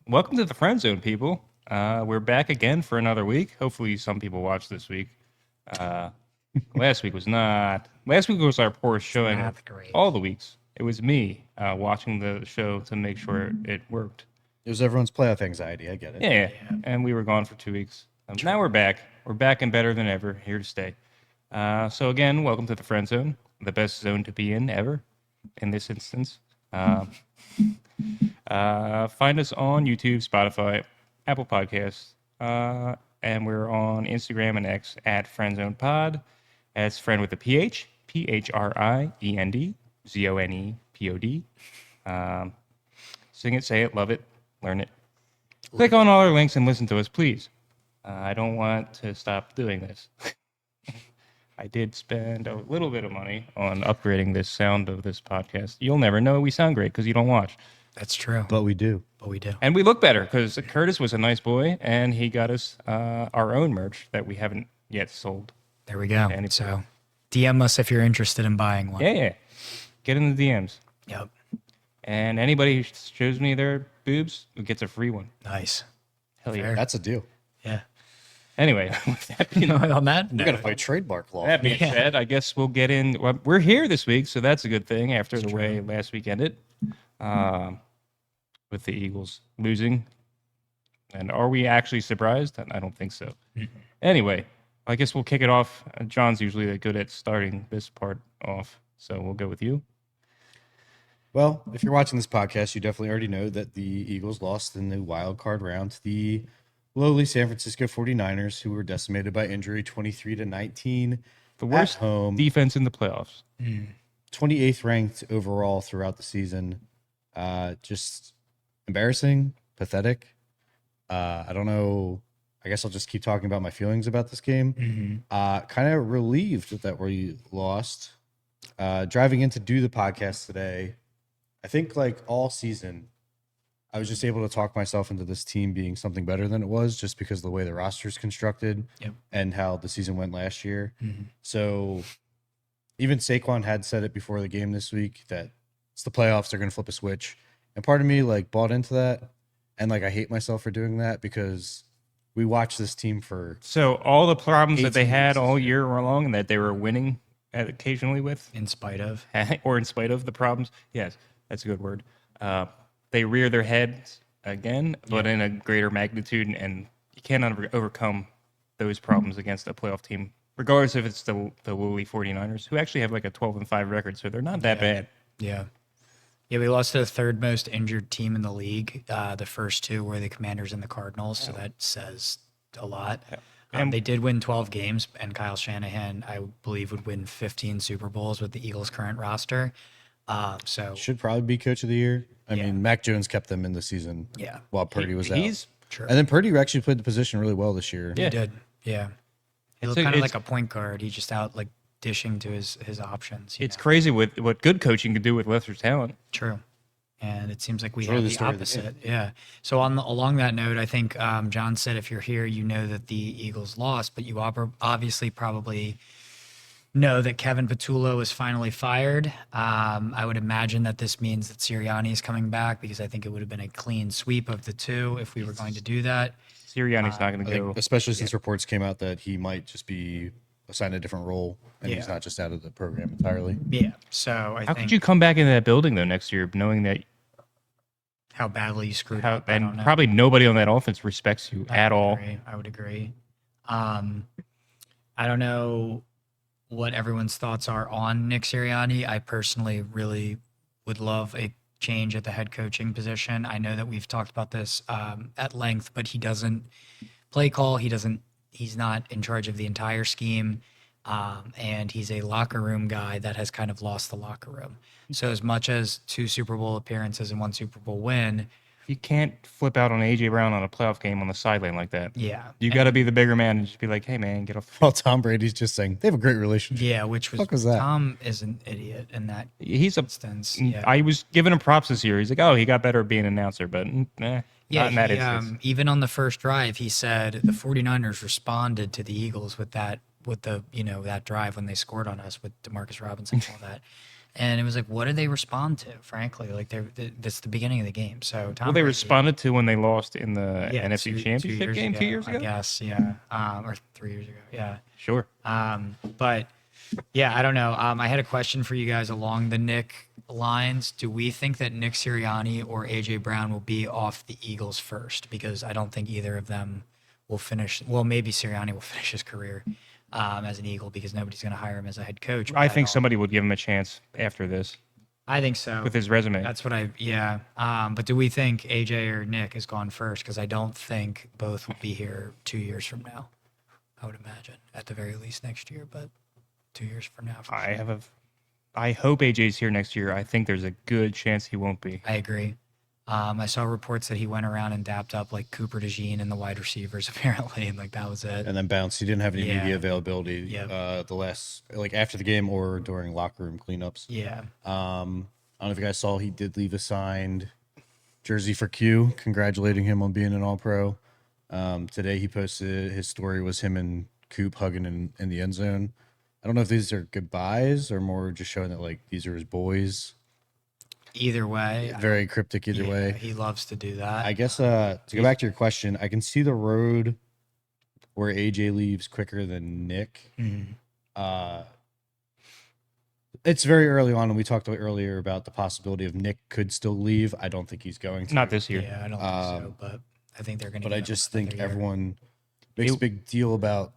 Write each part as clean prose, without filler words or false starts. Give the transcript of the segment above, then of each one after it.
welcome to the Friend Zone, people. We're back again for another week. Hopefully, some people watched this week. Uh, last week was not. Last week was our poorest showing of Not great. all the weeks. It was me watching the show to make sure it worked. It was everyone's playoff anxiety. I get it. Yeah. And we were gone for 2 weeks. Now we're back. We're back and better than ever. Here to stay. So again, welcome to the Friend Zone, the best zone to be in ever. In this instance. Find us on YouTube, Spotify, Apple Podcasts, and we're on Instagram and X at FriendZonePod. That's friend with a PH, PHRIEND, ZONEPOD. Sing it, say it, love it, learn it. Click on all our links and listen to us, please. I don't want to stop doing this. I did spend a little bit of money on upgrading this sound of this podcast. You'll never know we sound great because you don't watch. That's true. But we do. And we look better because Curtis was a nice boy and he got us our own merch that we haven't yet sold. There we go. So DM us if you're interested in buying one. Yeah. Get in the DMs. Yep. And anybody who shows me their boobs gets a free one. Nice. Hell yeah. Fair. That's a deal. Yeah. Anyway, with that On that We note, got to fight trademark law. That being said, I guess we'll get in. Well, we're here this week, so that's a good thing after the way last week ended with the Eagles losing. And are we actually surprised? I don't think so. Anyway, I guess we'll kick it off. John's usually good at starting this part off, so we'll go with you. Well, if you're watching this podcast, you definitely already know that the Eagles lost in the wild card round to the lowly San Francisco 49ers, who were decimated by injury 23-19. The worst at home, defense in the playoffs. 28th ranked overall throughout the season. Just embarrassing, pathetic. I don't know. I guess I'll just keep talking about my feelings about this game. Kind of relieved that we lost. Driving in to do the podcast today, I think like all season, I was just able to talk myself into this team being something better than it was just because of the way the roster is constructed and how the season went last year. So even Saquon had said it before the game this week that it's the playoffs, they're going to flip a switch. And part of me like bought into that. And like, I hate myself for doing that because we watched this team for. So all the problems that they 18 had weeks all this year long and that they were winning occasionally with, in spite of. or in spite of the problems. Yes, that's a good word. They rear their heads again, but in a greater magnitude, and you cannot overcome those problems against a playoff team, regardless if it's the lowly 49ers, who actually have like a 12-5 record, so they're not that bad. Yeah. Yeah, we lost to the third most injured team in the league. The first two were the Commanders and the Cardinals, so that says a lot. And they did win 12 games, and Kyle Shanahan, I believe, would win 15 Super Bowls with the Eagles' current roster. So Should probably be coach of the year. I mean, Mac Jones kept them in the season while Purdy was out. true. And then Purdy actually played the position really well this year. He did. Yeah. He looked a- kind of it's- like a point guard. He just out like dishing to his options. It's crazy what good coaching can do with lesser talent. True. And it seems like we really have the the story of the opposite. Yeah. So along that note, I think John said if you're here, you know that the Eagles lost, but you obviously probably know that Kevin Patullo is finally fired. I would imagine that this means that Sirianni is coming back because I think it would have been a clean sweep of the two if we were going to do that. Sirianni's not going to I go. think, especially since reports came out that he might just be assigned a different role and he's Yeah. not just out of the program entirely. Yeah. So I How think could you come back into that building though next year, knowing that how badly you screwed up. I don't and know. probably nobody on that offense respects you at all. I would agree. I don't know what everyone's thoughts are on Nick Sirianni. I personally really would love a change at the head coaching position. I know that we've talked about this at length, but he doesn't play call. He's not in charge of the entire scheme. And he's a locker room guy that has kind of lost the locker room. So as much as 2 Super Bowl appearances and 1 Super Bowl win, You can't flip out on AJ Brown on a playoff game on the sideline like that. yeah. You got to be the bigger man and just be like, "Hey man, get off." While Tom Brady's just saying they have a great relationship. Yeah, which was Fuck was that? Tom is an idiot in that He's a. instance. Yeah. I was giving him props this year. He's like, "Oh, he got better at being an announcer," but not in that he, instance. even on the first drive, he said the 49ers responded to the Eagles with that drive when they scored on us with Demarcus Robinson and all that. And it was like, what did they respond to? Frankly, like that's the beginning of the game. So Tom Well, they Brady, responded to when they lost in the yeah, NFC two Championship years game ago, 2 years I ago. guess, yeah, or 3 years ago, yeah. Sure. But yeah, I don't know. I had a question for you guys along the Nick lines. Do we think that Nick Sirianni or AJ Brown will be off the Eagles first? Because I don't think either of them will finish. Well, maybe Sirianni will finish his career as an Eagle because nobody's going to hire him as a head coach. I but think don't- somebody would give him a chance after this I think so. with his resume. That's what yeah. But do we think AJ or Nick is gone first? Because I don't think both will be here 2 years from now. I would imagine at the very least next year, but 2 years from now. For sure. I hope AJ's here next year. I think there's a good chance he won't be. I agree. I saw reports that he went around and dapped up like Cooper DeJean and the wide receivers apparently, and like that was it. And then bounced. He didn't have any Yeah. media availability Yep. the last, like after the game or during locker room cleanups. Yeah. I don't know if you guys saw, he did leave a signed jersey for Q, congratulating him on being an All-Pro. Today he posted his story was him and Coop hugging in the end zone. I don't know if these are goodbyes or more just showing that like these are his boys. Either way, Very cryptic either yeah, way. he loves to do that. I guess to go back to your question, I can see the road where AJ leaves quicker than Nick. Mhm. It's very early on, and we talked earlier about the possibility of Nick could still leave. I don't think he's going to. Not this year. Yeah, I don't think so, but I think they're going to. But I just think everyone makes a big deal about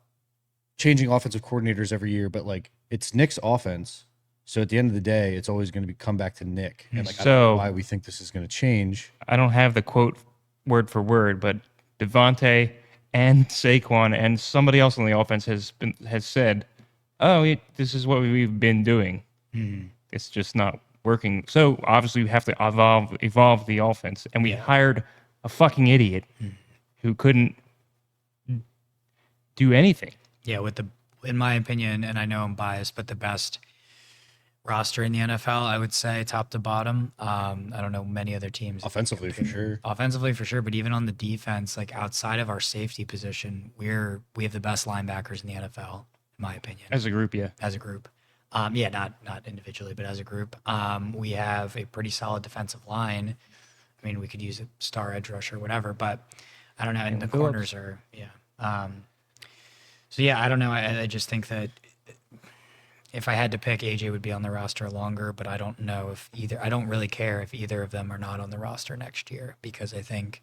changing offensive coordinators every year. But like, it's Nick's offense, so at the end of the day, it's always going to come back to Nick. And like, I don't know So- why we think this is going to change. I don't have the quote word for word, but Devontae and Saquon and somebody else on the offense has said, "Oh, this is what we've been doing. It's just not working." So obviously, we have to evolve the offense, and we hired a fucking idiot who couldn't do anything. Yeah, with in my opinion, and I know I'm biased, but the best roster in the NFL, I would say, top to bottom. I don't know many other teams. Offensively, for sure. Offensively, for sure, but even on the defense, like outside of our safety position, we have the best linebackers in the NFL, in my opinion, As a group, yeah. as a group. Yeah, not individually, but as a group. We have a pretty solid defensive line. I mean, we could use a star edge rusher or whatever, but I don't know. And the corners are, yeah. So yeah, I don't know. I just think that if I had to pick, AJ would be on the roster longer, but I don't know if either. I don't really care if either of them are not on the roster next year because I think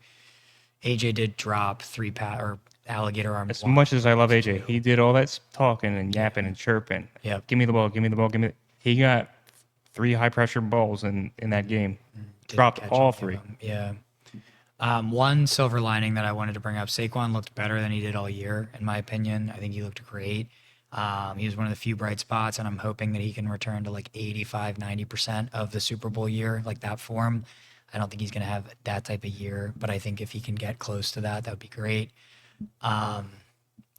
AJ did drop or alligator arm. As block. much as I love AJ, he did all that talking and yapping and chirping. Yep. Give me the ball. Give me the ball. Give me. He got 3 high pressure balls in that game. Didn't Dropped catch all any of 3. them. Yeah. One silver lining that I wanted to bring up: Saquon looked better than he did all year, in my opinion. I think he looked great. He was one of the few bright spots, and I'm hoping that he can return to like 85, 90% of the Super Bowl year, like that form. I don't think he's going to have that type of year, but I think if he can get close to that, that would be great.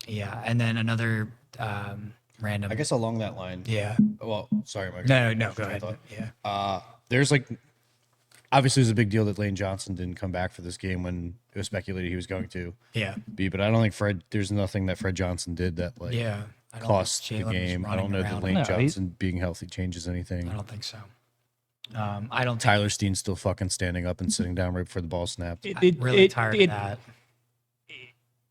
Yeah, and then another random. I guess along that line. Yeah. Well, sorry, Mike. No, go I ahead. thought- Yeah. There's like, obviously, it was a big deal that Lane Johnson didn't come back for this game when it was speculated he was going to Yeah. be. But I don't think there's nothing that Fred Johnson did that like Yeah. I don't cost think the Jalen was game. I running don't know that around. Lane No, Johnson being healthy changes anything. I don't think so. I don't think Tyler Steen's still fucking standing up and sitting down right before the ball snapped. I'm really tired of that.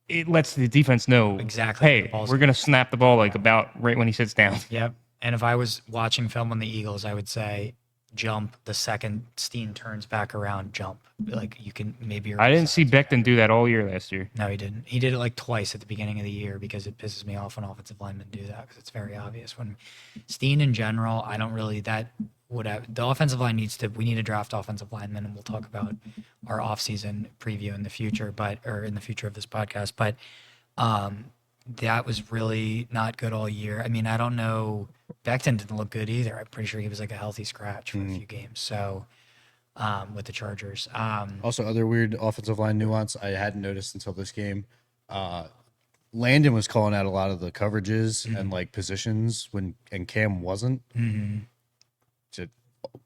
It lets the defense know Exactly, Hey, the ball's- we're gonna snap the ball like about right when he sits down. Yep. And if I was watching film on the Eagles, I would say jump the second Steen turns back around, jump. Like you can maybe. You're I didn't see offside. Becton do that all year last year. No, he didn't. He did it like twice at the beginning of the year because it pisses me off when offensive linemen do that because it's very obvious. When Steen in general, I don't really the offensive line we need to draft offensive linemen, and we'll talk about our offseason preview in the future, or in the future of this podcast. But that was really not good all year. I mean, I don't know. Becton didn't look good either. I'm pretty sure he was like a healthy scratch for a few games. So with the Chargers. Also, other weird offensive line nuance I hadn't noticed until this game. Landon was calling out a lot of the coverages and like positions and Cam wasn't. To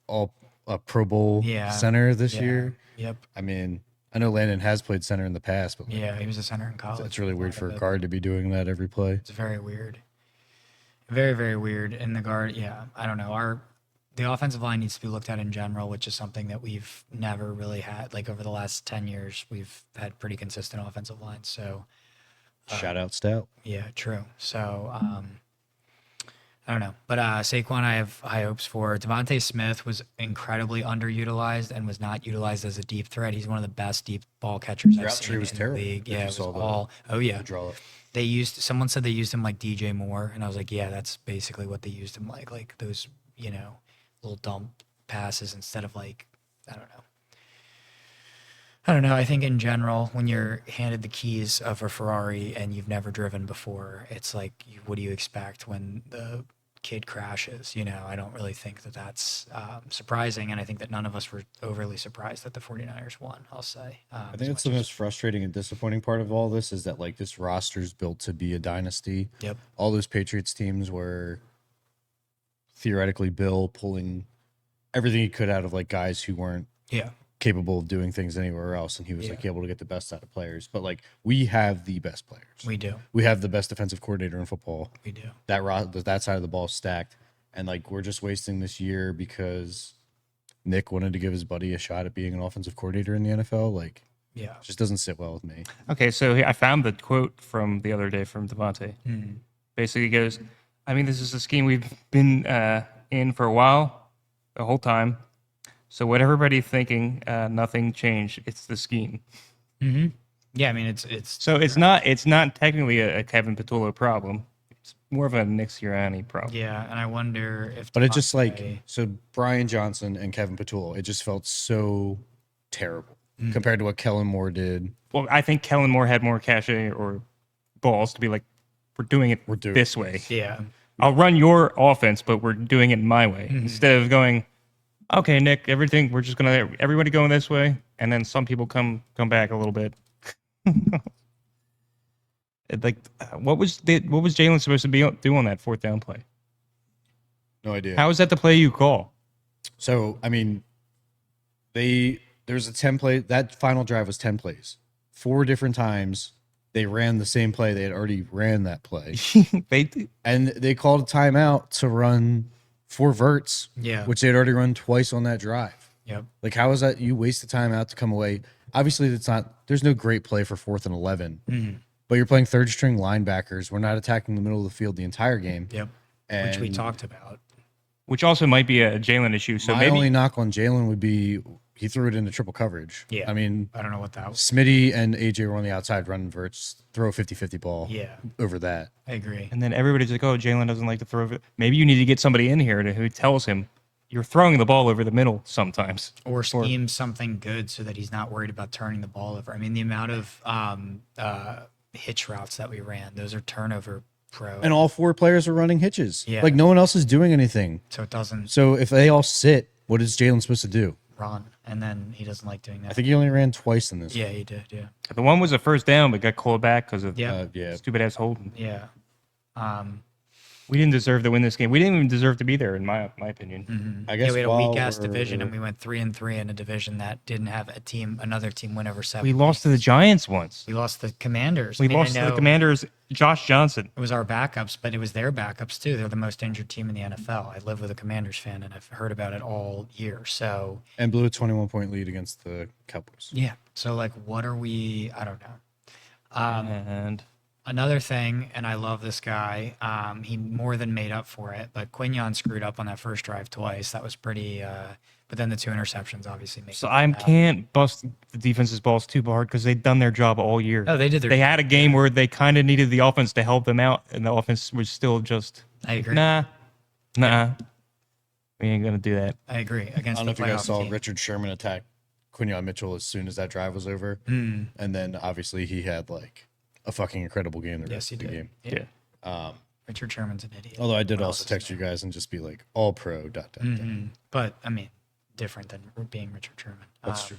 all a Pro Bowl Yeah. center this Yeah. year. Yep. I mean, I know Landon has played center in the past, but like, Yeah, he was a center in college. it's really weird Part for of a it. guard to be doing that every play. It's very weird. Very, very weird. In the guard, yeah. I don't know. the offensive line needs to be looked at in general, which is something that we've never really had. Like over the last 10 years, we've had pretty consistent offensive lines. So Shout out Stout. yeah, true. So I don't know, but Saquon, I have high hopes for. Devontae Smith was incredibly underutilized and was not utilized as a deep threat. He's one of the best deep ball catchers I've Route seen tree was in terrible, the league. if Yeah, you it was saw the- all. Oh yeah, Draw. they used. Someone said they used him like DJ Moore, and I was like, yeah, that's basically what they used him like those little dump passes instead of like I don't know. I don't know. I think in general, when you're handed the keys of a Ferrari and you've never driven before, it's like, what do you expect when the kid crashes? I don't really think that that's surprising. And I think that none of us were overly surprised that the 49ers won, I'll say. I think that's the most frustrating and disappointing part of all this is that like this roster's built to be a dynasty. Yep. All those Patriots teams were theoretically Bill pulling everything he could out of like guys who weren't Yeah. capable of doing things anywhere else, and he was like able to get the best out of players. But like we have the best players. We do. We have the best defensive coordinator in football. We do. That side of the ball is stacked, and like we're just wasting this year because Nick wanted to give his buddy a shot at being an offensive coordinator in the NFL. Like, Yeah. it just doesn't sit well with me. Okay, so I found the quote from the other day from Devontae. Basically, he goes, I mean, this is a scheme we've been in for a while, the whole time. So what everybody's thinking, nothing changed. It's the scheme. Yeah. I mean, it's So it's not technically a Kevin Patullo problem. It's more of a Nick Sirianni problem. yeah. And I wonder if, But it just like Devontae- so Brian Johnson and Kevin Patullo, it just felt so terrible compared to what Kellen Moore did. Well, I think Kellen Moore had more cachet or balls to be like, we're doing it doing this way. yeah. I'll run your offense, but we're doing it my way. Instead of going, okay, Nick, we're just gonna everybody going this way, and then some people come back a little bit. Like, what was Jalen supposed to do on that fourth down play? No idea. How is that the play you call? So, I mean, there's a 10 play. That final drive was 10 plays. 4 different times they ran the same play. They had already ran that play. And they called a timeout to run 4 verts, Yeah. which they'd already run twice on that drive. Yep. Like, how is that? You waste the timeout to come away. Obviously, there's no great play for 4th and 11, but you're playing third string linebackers. We're not attacking the middle of the field the entire game. Yep. And Which we talked about. Which also might be a Jalen issue. So my maybe only knock on Jalen would be he threw it into triple coverage. Yeah. I mean, I don't know what that was. Smitty and AJ were on the outside running verts, throw a 50-50 ball Yeah. over that. I agree. and then everybody's like, oh, Jalen doesn't like to throw it. Maybe you need to get somebody in here who tells him you're throwing the ball over the middle sometimes. Or scheme something good so that he's not worried about turning the ball over. I mean, the amount of hitch routes that we ran, those are turnover pro. And all 4 players are running hitches. Yeah. Like, no one else is doing anything. So it doesn't So if they all sit, what is Jalen supposed to do? run. And then he doesn't like doing that. I think he only ran twice in this. Yeah, he did. Yeah. The one was a first down, but got called back because of Yeah. Yeah. stupid ass holding. Yeah. We didn't deserve to win this game. We didn't even deserve to be there, in my opinion. I guess Yeah, we had a while weak ass we're- division and we went 3-3 in a division that didn't have another team win over 7. We lost to the Giants once. We lost the Commanders. We I mean, I lost to the know Commanders. Josh Johnson. It was our backups, but it was their backups too. They're the most injured team in the NFL. I live with a Commanders fan and I've heard about it all year. So And blew a 21-point lead against the Cowboys. yeah. So like, what are we? I don't know. And Another thing, and I love this guy. He more than made up for it, but Quinion screwed up on that first drive twice. That was pretty. But then the 2 interceptions obviously make. so I can't bust the defense's balls too hard because they've done their job all year. Oh, they did their. They had a game where they kind of needed the offense to help them out, and the offense was still just, I agree. nah. We ain't going to do that. I agree. I Against don't know if the you guys playoff saw team. Richard Sherman attack Quinion Mitchell as soon as that drive was over. And then obviously he had like a fucking incredible game the Yes, rest he of the did. game. Yeah. Richard Sherman's an idiot. Although I did What also else is text you guys and just be like, all pro, ... But I mean, different than being Richard Sherman. That's true.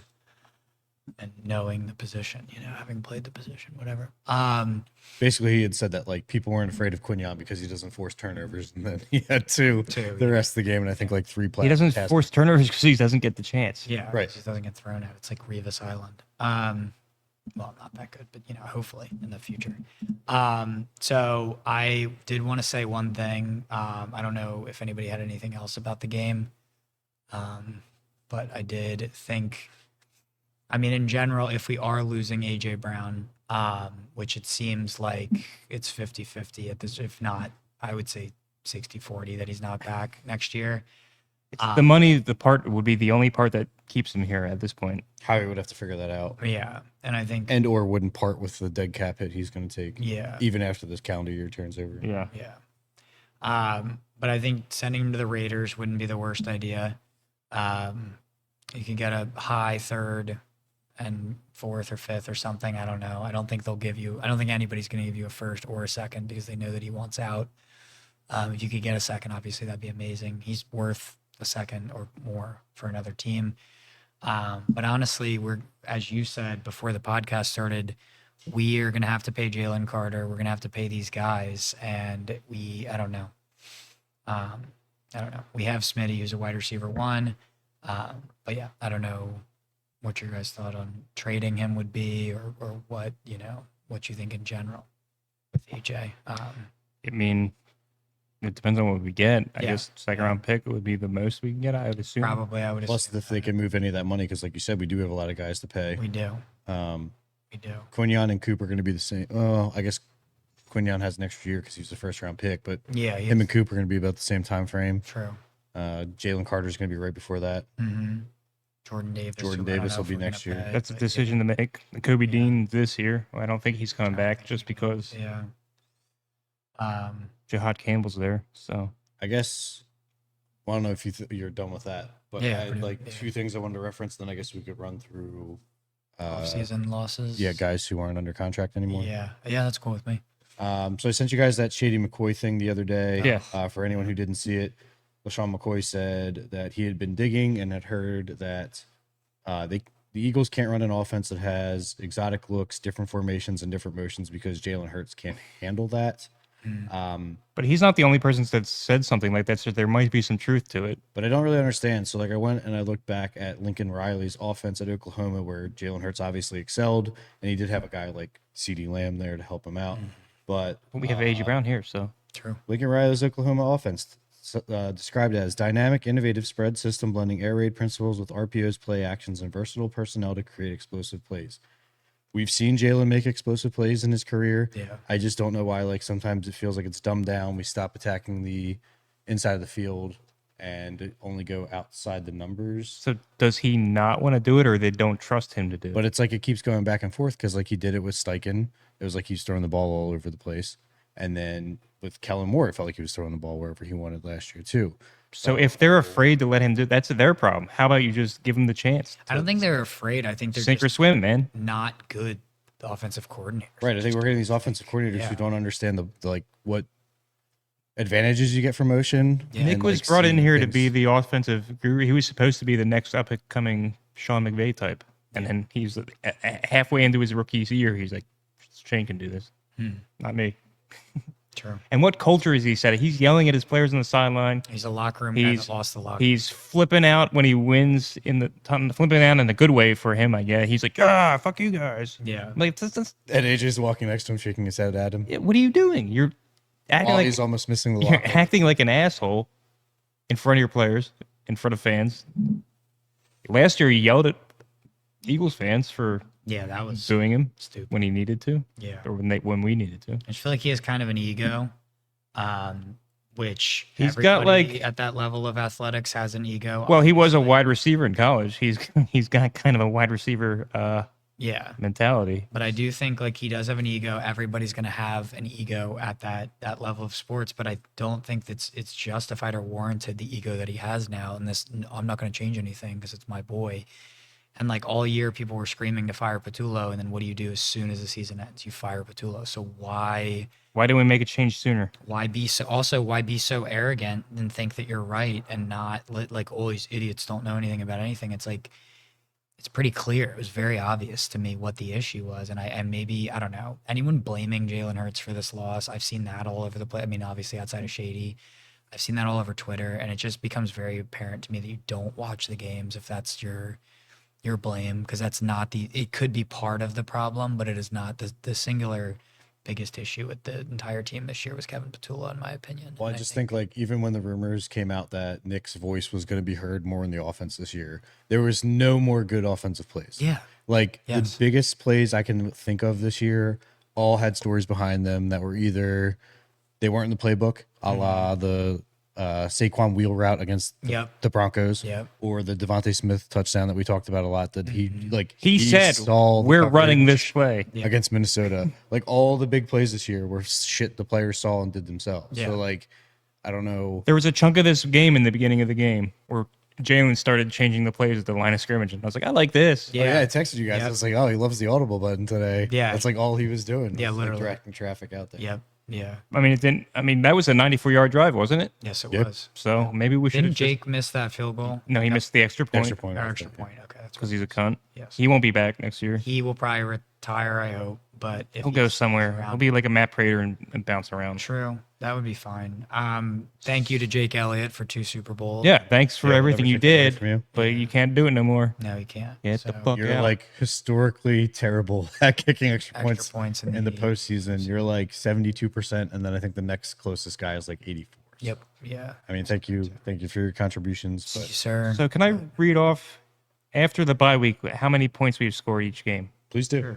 And knowing the position, having played the position, whatever. Basically, he had said that like people weren't afraid of Quinion because he doesn't force turnovers, and then he had 2 Two, the rest of the game, and I think like 3 plays. He doesn't force turnovers because he doesn't get the chance. Yeah, Right. It just doesn't get thrown out. It's like Revis Island. Well, not that good, but hopefully in the future. So I did want to say one thing. I don't know if anybody had anything else about the game. But I did think, I mean, in general, if we are losing AJ Brown, which it seems like it's 50-50 at this, if not, I would say 60-40 that he's not back next year. The money, the part would be the only part that keeps him here at this point. Howie would have to figure that out, Yeah. And I think, and or wouldn't part with the dead cap hit he's going to take. yeah. Even after this calendar year turns over. Yeah. Yeah. But I think sending him to the Raiders wouldn't be the worst idea. You could get a high third and fourth or fifth or something. I don't know. I don't think anybody's going to give you a first or a second because they know that he wants out. If you could get a second, obviously that'd be amazing. He's worth a second or more for another team. But honestly, as you said before the podcast started, we are going to have to pay Jalen Carter. We're going to have to pay these guys. And I don't know. We have Smitty, who's a wide receiver 1. But yeah, I don't know what your guys thought on trading him would be or what, what you think in general with AJ. I mean, it depends on what we get. I Yeah. guess second round pick would be the most we can get, I would assume. Probably, I would Plus, assume if they can move any of that money, because like you said, we do have a lot of guys to pay. we do. Um, We do. Quinyon and Coop are going to be the same. Oh, I guess Quinyon has an extra year because he's a first round pick, but Yeah, him and Coop are going to be about the same time frame. true. Jalen Carter's going to be right before that. Mm-hmm. Jordan Davis. Jordan who I don't Davis know will if be we're gonna next year. pay, That's a but decision to make. Kobe Yeah. Dean this year. I don't think he's coming back just because Yeah. Jahad Campbell's there. So I guess, well, I don't know if you're done with that, but Yeah, I had pretty- like yeah. 2 things I wanted to reference. Then I guess we could run through, Off-season losses. yeah, guys who aren't under contract anymore. Yeah, that's cool with me. So I sent you guys that Shady McCoy thing the other day. Yeah. For anyone who didn't see it, LaShawn McCoy said that he had been digging and had heard that the Eagles can't run an offense that has exotic looks, different formations, and different motions because Jalen Hurts can't handle that. but he's not the only person that said something like that, so there might be some truth to it. But I don't really understand. So like I went and I looked back at Lincoln Riley's offense at Oklahoma, where Jalen Hurts obviously excelled, and he did have a guy like CeeDee Lamb there to help him out. But We have AJ Brown here, so True. Lincoln Riley's Oklahoma offense described as dynamic, innovative spread system blending air raid principles with RPOs, play actions, and versatile personnel to create explosive plays. We've seen Jalen make explosive plays in his career. Yeah. I just don't know why. Like sometimes it feels like it's dumbed down. We stop attacking the inside of the field and only go outside the numbers. So does he not want to do it, or they don't trust him to do it? But it's like it keeps going back and forth because like he did it with Steichen. It was like he's throwing the ball all over the place. And then with Kellen Moore, it felt like he was throwing the ball wherever he wanted last year too. So if they're afraid to let him do it, that's their problem. How about you just give him the chance? I don't think they're afraid. I think they're Sink or just swim, man. not good offensive coordinators. Right. I think we're getting these offensive coordinators Yeah. who don't understand the like what advantages you get from motion. Yeah. Nick and, was like, brought in seeing here to things. be the offensive guru. He was supposed to be the next up and coming Sean McVay type. And then he's halfway into his rookie year, he's like, Shane can do this. Not me. True. And what culture is he setting? He's yelling at his players on the sideline. He's a locker room guy He's that lost the locker. He's flipping out when he wins flipping out in the good way for him, I guess. He's like, fuck you guys. Yeah. Like, And AJ's walking next to him, shaking his head at him. what are you doing? You're acting While like he's almost missing the you're locker. acting like an asshole in front of your players, in front of fans. Last year, he yelled at Eagles fans for Yeah, that was booing him stupid. when he needed to, Yeah. or when we needed to. I just feel like he has kind of an ego, which He's got, everybody like- at that level of athletics has an ego. Well, he was a obviously. wide receiver in college. He's got kind of a wide receiver Yeah, mentality. but I do think like he does have an ego. Everybody's going to have an ego at that level of sports, but I don't think that's it's justified or warranted the ego that he has now. And this, I'm not going to change anything because it's my boy. And like all year, people were screaming to fire Patullo, and then what do you do as soon as the season ends? You fire Patullo. So why Why didn't we make a change sooner? why be so arrogant and think that you're right and not like all these idiots don't know anything about anything? It's like it's pretty clear. It was very obvious to me what the issue was, and maybe I don't know anyone blaming Jalen Hurts for this loss. I've seen that all over the place. I mean, obviously outside of Shady, I've seen that all over Twitter, and it just becomes very apparent to me that you don't watch the games if that's your blame, because that's not it could be part of the problem, but it is not the singular biggest issue with the entire team this year was Kevin Petula, in my opinion. Well, I And just think like even when the rumors came out that Nick's voice was going to be heard more in the offense this year, there was no more good offensive plays. Yeah. Like Yes. the biggest plays I can think of this year all had stories behind them that were either they weren't in the playbook, a la the Saquon wheel route against Yep. the Broncos, Yep. or the Devontae Smith touchdown that we talked about a lot. That He said, saw the "We're running coverage this play." Yeah. against Minnesota. Like all the big plays this year were shit the players saw and did themselves. Yeah. So like, I don't know. There was a chunk of this game in the beginning of the game where Jalen started changing the plays at the line of scrimmage, and I was like, "I like this." Oh, yeah, I texted you guys. Yep. I was like, oh, he loves the audible button today. Yeah. That's like all he was doing. Yeah, was, like, literally. directing traffic out there. Yep. Yeah. I mean, it didn't. I mean, that was a 94-yard drive, wasn't it? Yes, it Yep. was. So maybe we should. Didn't Jake miss that field goal? No, he missed the extra point Extra point. Or after, extra yeah. point. Okay, that's because what. he's a cunt. Yes. He won't be back next year. He will probably retire, I hope. But if He'll go he's somewhere. around- He'll be like a Matt Prater and bounce around. True. That would be fine. Thank you to Jake Elliott for 2 Super Bowls. Yeah, thanks for Yeah, we'll everything never you take that away did, from you. but you can't do it no more. No, he can't. Get the So, fuck You're out. like historically terrible at kicking extra extra points points in the postseason. You're like 72%, and then I think the next closest guy is like 84. Yep. Yeah. I mean, thank you for your contributions. Thank you, But sir. So can I read off after the bye week how many points we've scored each game? please do. Sure.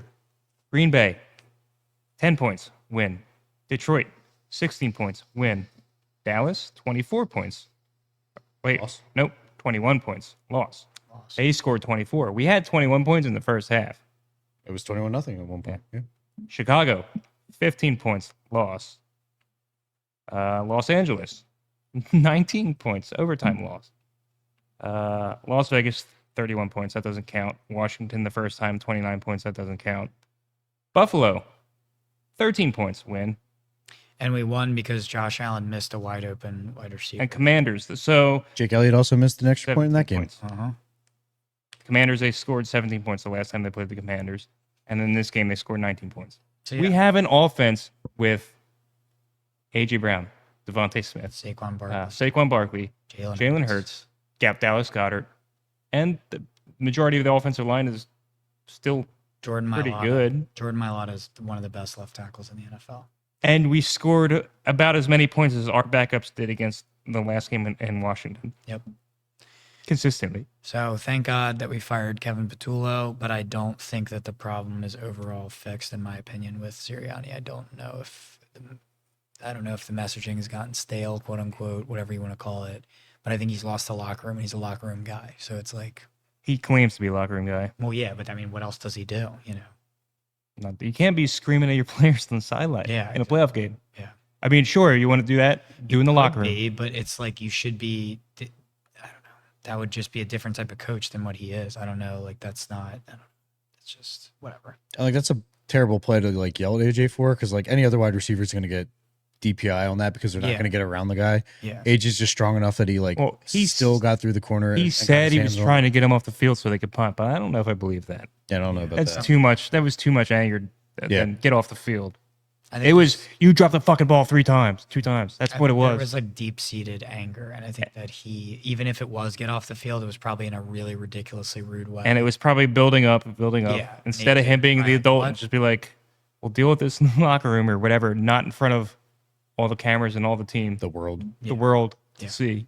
Green Bay, 10 points, win. Detroit, 16 points, win. Dallas, 24 points. Wait, Loss. nope, 21 points, loss. Loss. They scored 24. We had 21 points in the first half. It was 21-0 at one point. Yeah. Chicago, 15 points, loss. Los Angeles, 19 points, overtime loss. Las Vegas, 31 points, that doesn't count. Washington, the first time, 29 points, that doesn't count. Buffalo, 13 points, win. And we won because Josh Allen missed a wide open wide receiver. And Commanders, so Jake Elliott also missed an extra point in that 17 game. points. Uh-huh. Commanders, they scored 17 points the last time they played the Commanders. And in this game, they scored 19 points. So We yeah, have an offense with A.J. Brown, Devontae Smith, Saquon Barkley, Saquon Barkley, Jalen Hurts, Gap Dallas Goddard, and the majority of the offensive line is still Jordan pretty Mailata. good. Jordan Mailata is one of the best left tackles in the NFL. And we scored about as many points as our backups did against the last game in Washington. Yep. Consistently. So thank God that we fired Kevin Petullo, but I don't think that the problem is overall fixed, in my opinion, with Sirianni. I don't know if the messaging has gotten stale, quote unquote, whatever you want to call it. But I think he's lost the locker room, and he's a locker room guy. So it's like, He claims to be a locker room guy. well, yeah, but I mean, what else does he do? You know? You can't be screaming at your players on the sideline Yeah, in a playoff game. Yeah. I mean, sure, you want to do that, do in the locker room. Could be, but it's like you should be. I don't know. That would just be a different type of coach than what he is. I don't know. Like that's not. I don't know. It's just whatever. Like that's a terrible play to like yell at AJ for because like any other wide receiver is going to get DPI on that because they're not Yeah. going to get around the guy. Yeah. AJ's just strong enough that he like Well, he still got through the corner. He said he was trying to get him off the field so they could punt, but I don't know if I believe that. Yeah, I don't know about That's that. too much. That was too much anger. Yeah. Then get off the field. I think It was you dropped the fucking ball 2 times. That's I what it think There was. was like deep seated anger, and I think that he, even if it was get off the field, it was probably in a really ridiculously rude way. And it was probably building up. Yeah, Instead of him being the right. adult What? and just be like, we'll deal with this in the locker room or whatever, not in front of all the cameras and all the team, The world. the world to Yeah. see.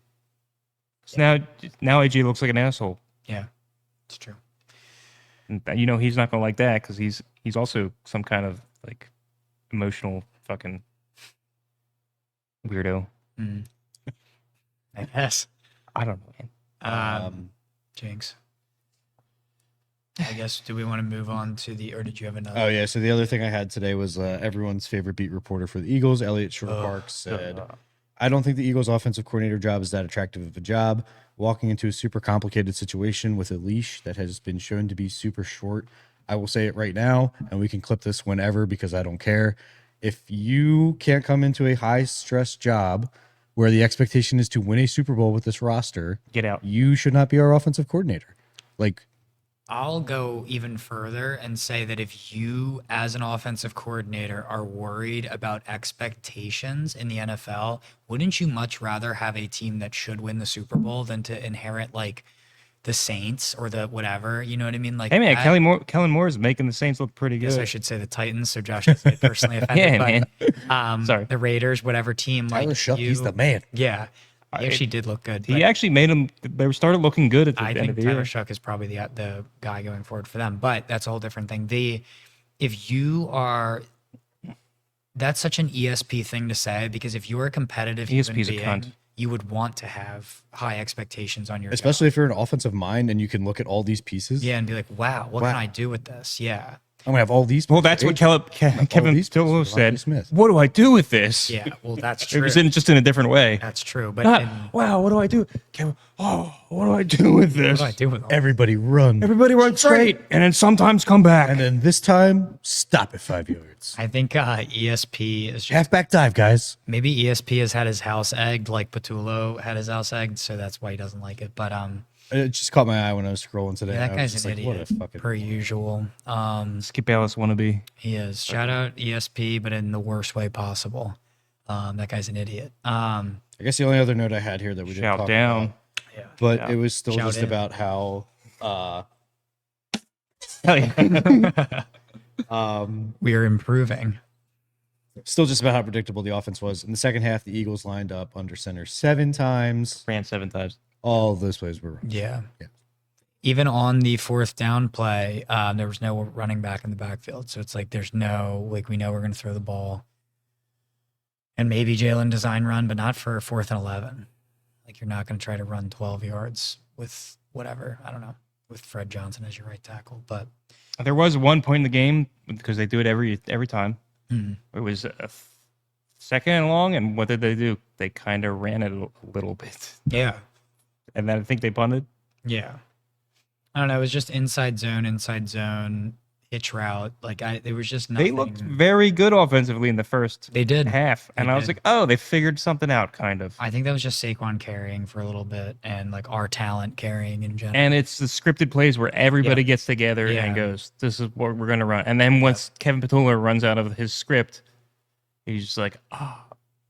So now AJ looks like an asshole. Yeah, it's true. And he's not gonna like that because he's also some kind of like emotional fucking weirdo. Mm. I guess. I don't know, man. Jinx. I guess. Do we want to move on to or did you have another? Oh yeah. So the other thing I had today was everyone's favorite beat reporter for the Eagles, Elliot Shore-Parks, said, "I don't think the Eagles' offensive coordinator job is that attractive of a job. Walking into a super complicated situation with a leash that has been shown to be super short. I will say it right now, and we can clip this whenever because I don't care. If you can't come into a high stress job where the expectation is to win a Super Bowl with this roster, Get out. you should not be our offensive coordinator." Like, I'll go even further and say that if you, as an offensive coordinator, are worried about expectations in the NFL, wouldn't you much rather have a team that should win the Super Bowl than to inherit like the Saints or the whatever. You know what I mean? Like, Hey man, that- Kellen Moore is making the Saints look pretty I guess I good. should say the Titans, so Josh doesn't get personally offended. Yeah, but, man. Sorry. the Raiders, whatever team, Tyler like Shuck, he's you- the man. Yeah, he actually did look good. He but actually made them. They started looking good at the I end think of the Tyler year. Shuck is probably the guy going forward for them. But that's a whole different thing. If you are, that's such an ESP thing to say, because if you're a competitive human ESP's a being, cunt. you would want to have high expectations on your job. Especially if you're an offensive mind and you can look at all these pieces. Yeah, and be like, wow, what Wow. can I do with this? Yeah. I'm gonna have all these. Well, that's what Kevin these Pillow pieces, said. Devontae Smith. What do I do with this? Yeah. Well, that's It true. was just in a different way. That's true. But Not, in- wow, what do I do? Kevin, what do I do with this? what do I do with all Everybody run. Everybody run straight and then sometimes come back. And then this time, stop at 5 yards. I think ESP is just Halfback dive, guys. maybe ESP has had his house egged like Patullo had his house egged, so that's why he doesn't like it. But It just caught my eye when I was scrolling today. yeah, that I was guy's just an like, idiot what a fucking per usual. Skip Bayless wannabe. He is. Shout out ESP, but in the worst way possible. That guy's an idiot. I guess the only other note I had here that we didn't Shout talk down. about, Yeah. but Yeah. it was still Shout just in. about how Hell yeah. We are improving. still just about how predictable the offense was. In the second half, the Eagles lined up under center 7 times. Ran 7 times. All of those plays were wrong. Yeah. Yeah. Even on the fourth down play, there was no running back in the backfield. So it's like there's no, like, we know we're going to throw the ball. And maybe Jalen design run, but not for 4th and 11. Like, you're not going to try to run 12 yards with whatever. I don't know. With Fred Johnson as your right tackle. But There was one point in the game, because they do it every time. Mhm. It was a second and long, and what did they do? They kind of ran it a little bit. yeah. And then I think they punted. Yeah. I don't know. It was just inside zone, hitch route. Like, it was just nothing. They looked very good offensively in the first They did. half. And They I was did. like, oh, they figured something out, kind of. I think that was just Saquon carrying for a little bit and like our talent carrying in general. And it's the scripted plays where everybody gets together Yeah. and goes, this is what we're going to run. And then once Kevin Patullo runs out of his script, he's just like,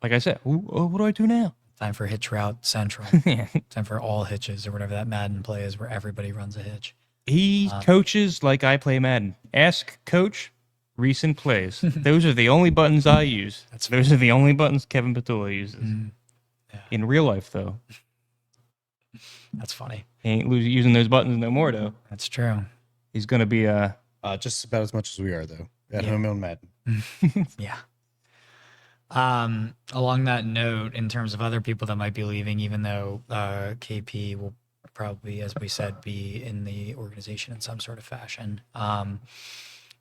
like I said, what do I do now? Time for hitch route central. Yeah. Time for all hitches or whatever that Madden play is where everybody runs a hitch. He coaches like I play Madden. Ask coach recent plays. Those are the only buttons I use. Those are the only buttons Kevin Patullo uses. Yeah. In real life, though, That's funny. he ain't using those buttons no more, though. That's true. He's going to be Just about as much as we are, though. At Yeah. home on Madden. Yeah. Along that note, in terms of other people that might be leaving, even though KP will probably, as we said, be in the organization in some sort of fashion.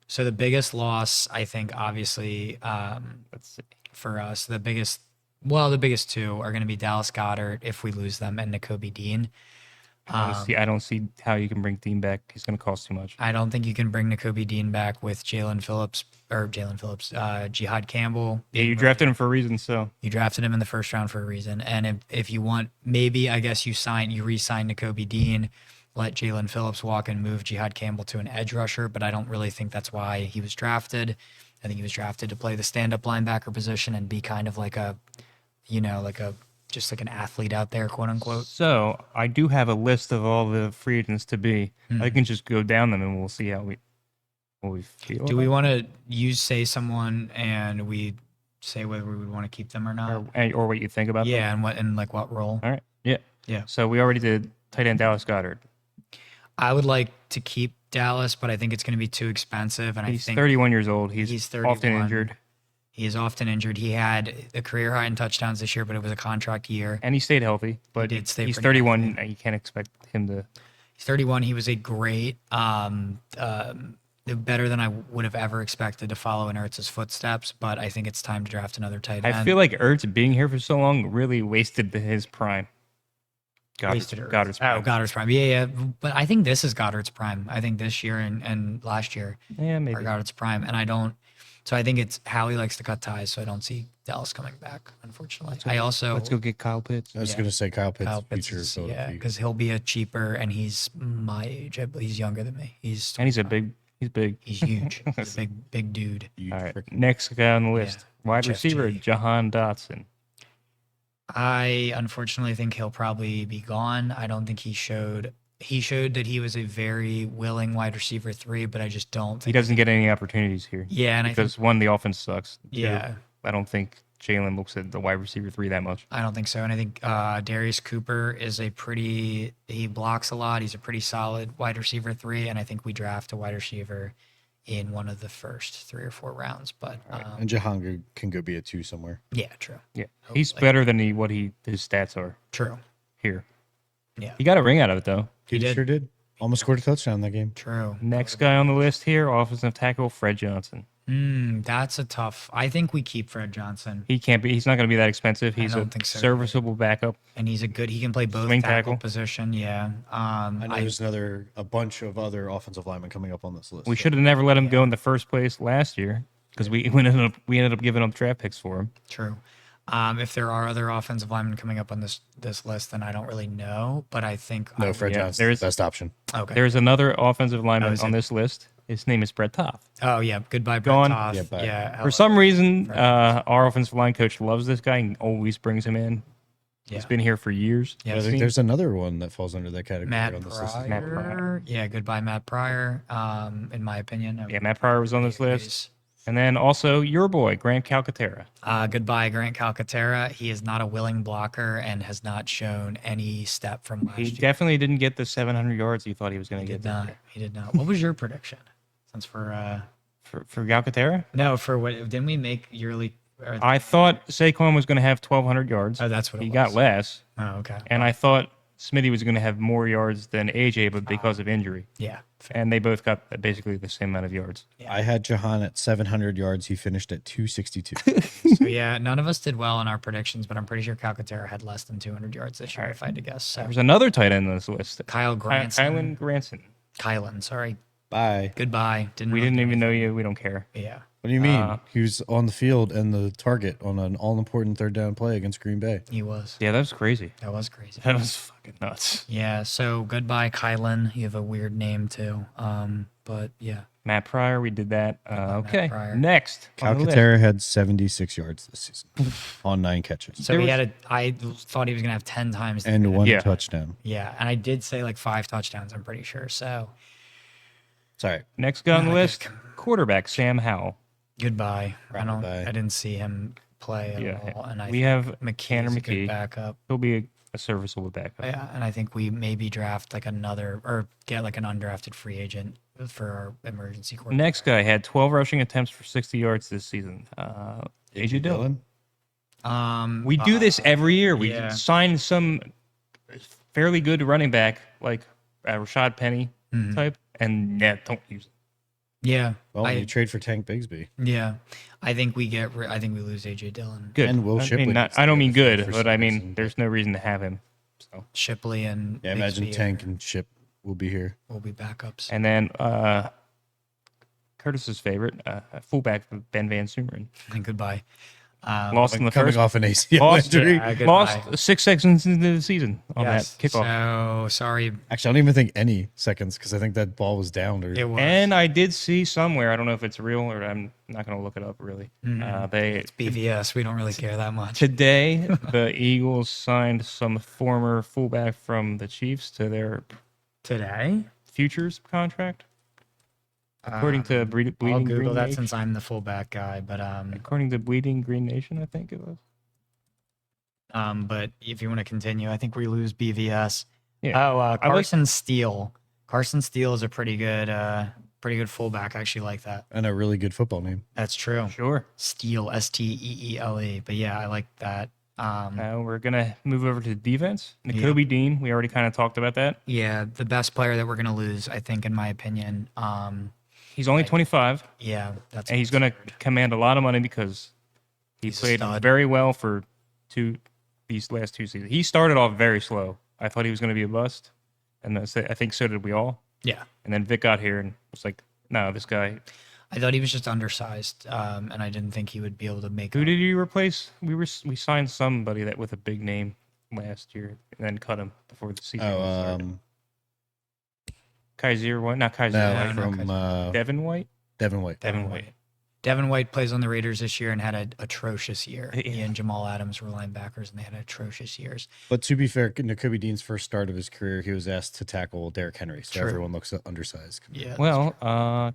So the biggest loss, I think, obviously, let's see. for us, the biggest two are going to be Dallas Goddard if we lose them and Nakobe Dean. I don't see how you can bring Dean back. He's going to cost too much. I don't think you can bring Nakobe Dean back with Jihad Campbell. Yeah, you drafted him for a reason, so. You drafted him in the first round for a reason. And if you want, maybe I guess you re-sign Nakobe Dean, let Jalen Phillips walk and move Jihad Campbell to an edge rusher, but I don't really think that's why he was drafted. I think he was drafted to play the stand-up linebacker position and be kind of like just like an athlete out there, quote unquote. So I do have a list of all the free agents to be. I can just go down them and we'll see what we feel. Do we want to say someone and we say whether we would want to keep them or not? or what you think about them? Yeah, and what role? All right. Yeah. Yeah. So we already did tight end Dallas Goddard. I would like to keep Dallas, but I think it's going to be too expensive. And He's I think 31 years old. He's he's often 31. injured. He is often injured. He had a career high in touchdowns this year, but it was a contract year. And he stayed healthy. But did stay he's pretty 31. healthy. And you can't expect him to. He's 31. He was a great, better than I would have ever expected to follow in Ertz's footsteps. But I think it's time to draft another tight end. I feel like Ertz being here for so long really wasted his prime. Wasted Ertz. Goddard's prime. Oh, Goddard's prime. Yeah. But I think this is Goddard's prime. I think this year and last year Yeah, are maybe. Goddard's prime. And I don't. So I think it's how he likes to cut ties. So I don't see Dallas coming back, unfortunately. Let's go get Kyle Pitts. I was Yeah. going to say Kyle Pitts, Kyle Pitts future is- Philadelphia yeah, Eagles. because he'll be a cheaper, and he's my age. He's younger than me. He's And he's big. He's big. He's huge. He's a big dude. You All right. frickin- Next guy on the list. Wide Jeff receiver, G. Jahan Dotson. I unfortunately think he'll probably be gone. I don't think he showed He showed that he was a very willing wide receiver 3, but I just don't He think. doesn't get any opportunities here. Yeah, and I think Because one, the offense sucks. Two, yeah, I don't think Jalen looks at the wide receiver 3 that much. I don't think so. And I think Darius Cooper is he blocks a lot. He's a pretty solid wide receiver 3, and I think we draft a wide receiver in one of the first 3 or 4 rounds. But And Jahan can go be a 2 somewhere. yeah, true, Yeah, he's Hopefully. better than his stats are true, here. yeah, He got a ring out of it though. He did. sure did. Almost scored a touchdown in that game. true. Next guy on the list here, offensive tackle Fred Johnson. That's a tough. I think we keep Fred Johnson, He can't be. He's not going to be that expensive. He's don't a think so. serviceable backup. and he's a good. He can play both Swing tackle tackle. position. Yeah. I know there's a bunch of other offensive linemen coming up on this list. We should have never let him go in the first place last year because we ended up giving up draft picks for him. True. If there are other offensive linemen coming up on this list, then I don't really know. But I think No, Fred Yeah, Johnson's there's- the best option. Okay. There's another offensive lineman is on it? this list. His name is Brett Toth. Oh yeah. Goodbye, Brett Gone. Toth. Yeah, bye. Yeah. For some reason, our offensive line coach loves this guy and always brings him in. Yeah. He's been here for years. Yeah, I think there's another one that falls under that category Matt on this list. Pryor. Matt Pryor. Yeah. Goodbye, Matt Pryor. In my opinion. Yeah, Matt Pryor was on this list. Anyways, And then also your boy, Grant Calcaterra. Goodbye, Grant Calcaterra. He is not a willing blocker and has not shown any step from last He year. definitely didn't get the 700 yards you thought he was going to He get. did not. He did not. What was your prediction? Since For Calcaterra? no, for what didn't we make yearly? Or, I thought Saquon was going to have 1,200 yards. oh, that's what He it got was. less. Oh, okay. And I thought Smitty was going to have more yards than AJ, but because of injury. Yeah. Fair. And they both got basically the same amount of yards. I had Jahan at 700 yards. He finished at 262. So yeah, none of us did well in our predictions, but I'm pretty sure Calcaterra had less than 200 yards this year, if I had to guess. So There's another tight end on this list. Kyle Granson. Kylan Granson. Kylan, sorry. Bye. Goodbye. We really didn't do even know anything. you. We don't care. Yeah. What do you mean? He was on the field and the target on an all-important third down play against Green Bay. He was. Yeah, that was crazy. That was crazy. That was fucking nuts. Yeah. So goodbye, Kylan. You have a weird name too. But yeah. Matt Pryor, we did that. Matt Okay, Pryor. next. on the list. Calcaterra had 76 yards this season on 9 catches So There he was- had I thought he was gonna have 10 times. the- and 1 Yeah. touchdown. yeah, and I did say like 5 touchdowns. I'm pretty sure. So Sorry. Next guy on the Not list, quarterback Sam Howell. goodbye. Bye. I didn't see him play at Yeah, all. And I we think have McKee Tanner is a good McKee. backup. He'll be a serviceable backup. Yeah, and I think we maybe draft like another or get like an undrafted free agent for our emergency quarterback. Next guy had 12 rushing attempts for 60 yards this season. AJ Dillon. We do this every year. We yeah. sign some fairly good running back like Rashad Penny type, and yeah, don't use it. Yeah. Well, I, you trade for Tank Bigsby. yeah. I think we lose AJ Dillon. Good. And Will I Shipley mean, needs I to don't go mean to the field good, for but some I mean, reason. there's no reason to have him. So, Shipley and Yeah, imagine Bigsby Tank and Ship will be here. will be backups. and then Curtis's favorite fullback Ben Van Sumeren And goodbye. lost in the Coming first. off an ACL Lost, injury. goodbye. lost 6 seconds into the season on Yes. that kickoff. So sorry. Actually, I don't even think any seconds because I think that ball was down. Or It was. And I did see somewhere, I don't know if it's real or I'm not going to look it up really. They BVS. We don't really care that much. today the Eagles signed some former fullback from the Chiefs to their Today? futures contract. According to Bleeding I'll Google Green that Nation. since I'm the fullback guy. According to Bleeding Green Nation, I think it was. But if you want to continue, I think we lose BVS. Yeah. Oh, I like- Carson Steele. Carson Steele is a pretty good fullback. I actually like that. and a really good football name. That's true. Sure. Steele, Steele. But yeah, I like that. Now we're gonna move over to defense. N'Kobe Dean. We already kind of talked about that. Yeah, the best player that we're gonna lose, I think, in my opinion. He's only 25, Yeah, that's and he's gonna command a lot of money because he He's a played stud. very well for these last 2 seasons. He started off very slow. I thought he was gonna be a bust, and I think so did we all. Yeah, And then Vic got here and was like, "No, this guy. I thought he was just undersized, and I didn't think he would be able to make. Who up. did he replace? We signed somebody that with a big name last year, and then cut him before the season started. Kaiser White, not Kaiser No, White, no, from Devin White. Devin White. Devin White. Devin White plays on the Raiders this year and had an atrocious year. Yeah. He and Jamal Adams were linebackers, and they had atrocious years. But to be fair, Nakobe Dean's first start of his career, he was asked to tackle Derrick Henry, so True. everyone looks undersized. Yeah. Well,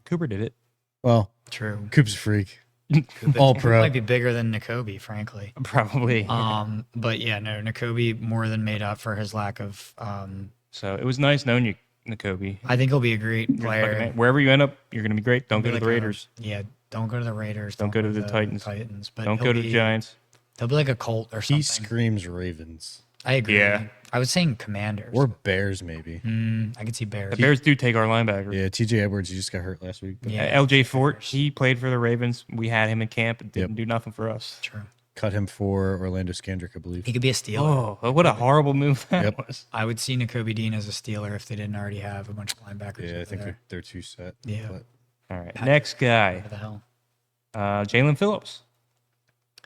Cooper did it. Well, True. Coop's a freak. All Cooper pro. might be bigger than Nakobe, frankly. Probably. But yeah, no, Nakobe more than made up for his lack of. So it was nice knowing you, Nakobe. I think he'll be a great Fucking player. man. Wherever you end up, you're going to be great. Don't go to Like the Raiders. Don't go to the Raiders. Don't go to the Titans. But Don't go to the Giants. He'll be like a Colt or something. He screams Ravens. I agree. Yeah. I was saying Commanders. Or Bears, maybe. I could see Bears. The Bears do take our linebacker. Yeah, TJ Edwards, he just got hurt last week. But Yeah. LJ Fort, he played for the Ravens. We had him in camp. It didn't do nothing for us. True. cut him for Orlando Scandrick, I believe. He could be a Steeler. Oh, what a horrible move that Yep. was. I would see Nakobe Dean as a Steeler if they didn't already have a bunch of linebackers. Yeah, I over think there. they're too set. Yeah. But, All right, next guy, What the hell? Jalen Phillips.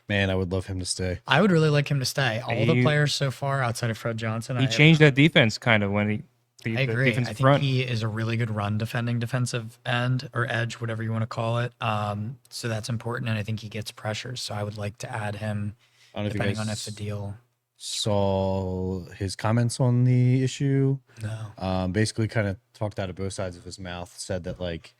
man, I would love him to stay. I would really like him to stay. All the He- players so far outside of Fred Johnson, He changed that defense kind of when I the agree. I defensive think front. he is a really good run defending defensive end or edge, whatever you want to call it. So that's important, and I think he gets pressures. So I would like to add him, I don't know if you depending guys on if the deal. saw his comments on the issue. No. Basically kind of talked out of both sides of his mouth, said that like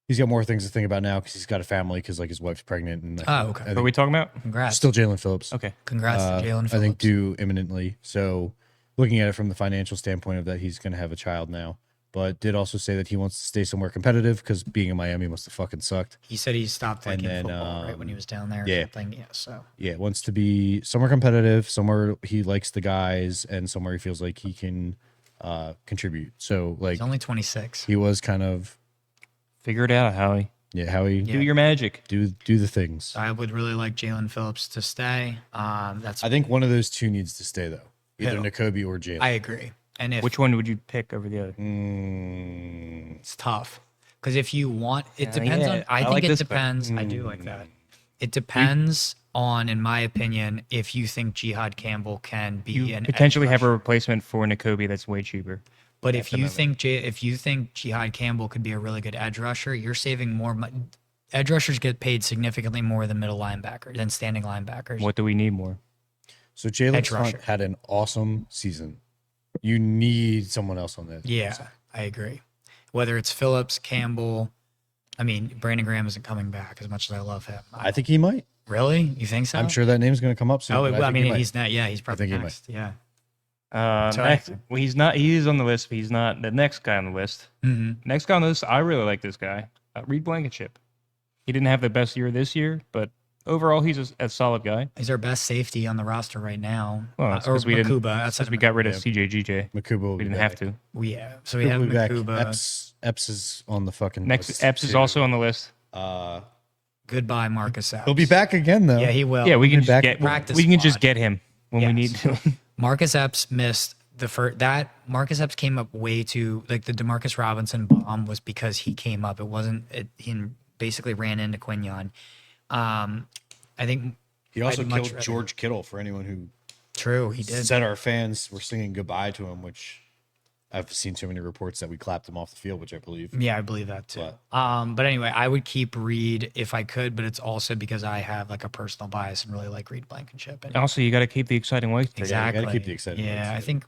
he's got more things to think about now because he's got a family because like his wife's pregnant and Oh, okay. I What are think we talking about? Congrats. still Jalen Phillips. Okay. Congrats to Jalen Phillips. I think due imminently. So looking at it from the financial standpoint of that, he's going to have a child now. But did also say that he wants to stay somewhere competitive because being in Miami must have fucking sucked. He said he stopped And liking then, football right when he was down there or yeah. something. Yeah, so Yeah, wants to be somewhere competitive, somewhere he likes the guys, and somewhere he feels like he can contribute. So like he's only 26. he was kind of Figure it out, Howie. how he Do your magic. do the things. I would really like Jalen Phillips to stay. That's I think one of those two needs to stay though, either Who? Nakobe or Jalen. I agree. And if Which one would you pick over the other? it's tough, because if you want, it depends yeah, on. I I think like it this, but- depends. I do like that. It depends on, in my opinion, if you think Jihad Campbell can be You an potentially edge have a rusher. replacement for Nakobe that's way cheaper. But at if the you moment. think if you think Jihad Campbell could be a really good edge rusher, you're saving more money. Edge rushers get paid significantly more than middle linebackers than standing linebackers. What do we need more? So Jalen Edge Hunt rusher. had an awesome season. You need someone else on that. Yeah, I agree. Whether it's Phillips, Campbell, I mean, Brandon Graham isn't coming back as much as I love him. I think he might. Really? You think so? I'm sure that name's going to come up soon. Oh, but I think he mean, might. he's not. Yeah, he's probably think he might. next. Yeah. Well, he's not. He is on the list, but he's not the next guy on the list. Mm-hmm. Next guy on the list, I really like this guy, Reed Blankenship. He didn't have the best year this year, but overall, he's a solid guy. He's our best safety on the roster right now. Well, that's or 'cause we didn't- Makuba. Outside Since of we got rid of Yeah. CJGJ, Makuba will we be didn't back. have to. Yeah. So we Makuba have will be back. Makuba. Epps is on the fucking Next, list, Epps is too. also on the list. Goodbye, Marcus Epps. He'll be back again though. Yeah, he will. Yeah, we can be just back get. practice We can just squad. get him when we need Yes. to. Marcus Epps missed the first. That Marcus Epps came up way too. Like the Demarcus Robinson bomb was because he came up. It wasn't. He basically ran into Quinion. I think. He also I'd much killed rather- George Kittle for anyone who True, he did. said our fans were singing goodbye to him, which I've seen so many reports that we clapped him off the field, which I believe. Yeah, I believe that too. But anyway, I would keep Reed if I could, but it's also because I have like a personal bias and really like Reed Blankenship. And Also, you got to keep the exciting white thing. exactly. gotta keep the exciting Yeah, ones. I think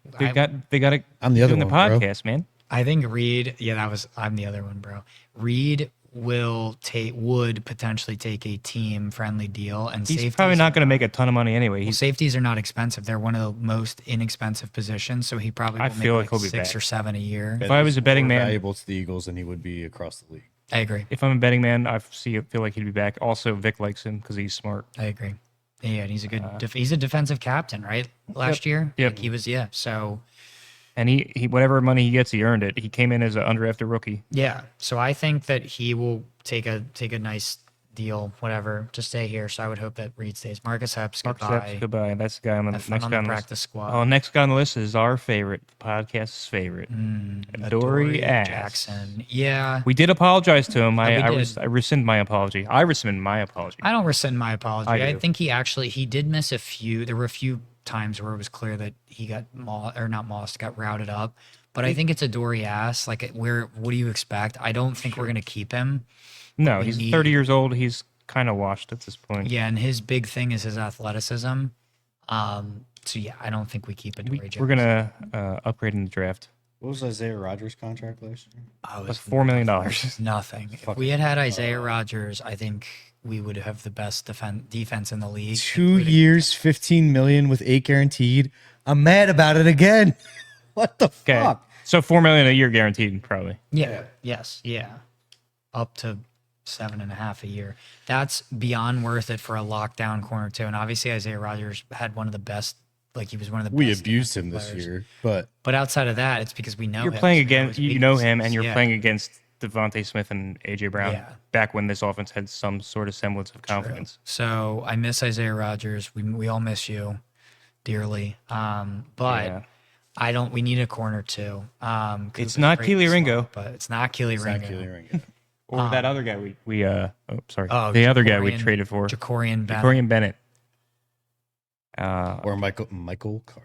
They got to. I'm the other doing one, the bro. podcast, man. I think Reed. Yeah, I'm the other one, bro. Reed would potentially take a team friendly deal, and He's safeties probably not going to make a ton of money anyway. Well, He's safeties are not expensive. They're one of the most inexpensive positions, so he probably I will feel make like he'll be 6 back. or 7 a year. If I was a betting More man- valuable to the Eagles than he would be across the league. I agree. if I'm a betting man, I feel like he'd be back. Also, Vic likes him because he's smart. I agree. Yeah, and he's a good. He's a defensive captain, right? Last year, Yep. Like, he was. Yeah. So And he whatever money he gets, he earned it. He came in as an undrafted rookie. yeah. So I think that he will take a nice deal, whatever, to stay here. So I would hope that Reed stays. Marcus Epps, Marcus goodbye. Epps, goodbye. That's the guy on the Have fun next on guy the on the list. practice squad. Oh, next guy on the list is our favorite, the podcast's favorite, Dory Dory Ass. Jackson. Yeah. We did apologize to him. we I did. rescind my apology. I rescind my apology. I don't rescind my apology. I I do. think he did miss a few. There were a few times where it was clear that he got got routed up. But I think it's a Dory ass. Like, what do you expect? I don't think we're gonna keep him. No, we he's need- 30 years old. He's kind of washed at this point. Yeah, and his big thing is his athleticism. So yeah, I don't think we keep it. We're gonna upgrade in the draft. What was Isaiah Rogers' contract last year? Oh, That's $4 million. nothing. If we had Isaiah Rodgers, I think we would have the best defense in the league. 2 years, 15 million with 8 guaranteed. I'm mad about it again. What the Okay, fuck? so $4 million a year guaranteed, probably. Yeah. Yes. Yeah. Up to 7.5 a year. That's beyond worth it for a lockdown corner too. And obviously Isaiah Rodgers had one of the best. Like he was one of the We best abused defensive him this players. year, but But outside of that, it's because we know You're him, playing so we know against, his you know him, weaknesses. and you're Yeah. playing against Devontae Smith and AJ Brown. Yeah. Back when this offense had some sort of semblance of confidence. So I miss Isaiah Rodgers. We all miss you dearly. But Yeah. I don't. We need a corner too. 'Cause It's it was not great Keely slot, Ringo. but it's not Keely it's Ringo. not Keely Ringo. Or that other guy we the other guy we Jacorian- traded for, Jacorian Bennett. Corian Bennett. Or Michael Carter.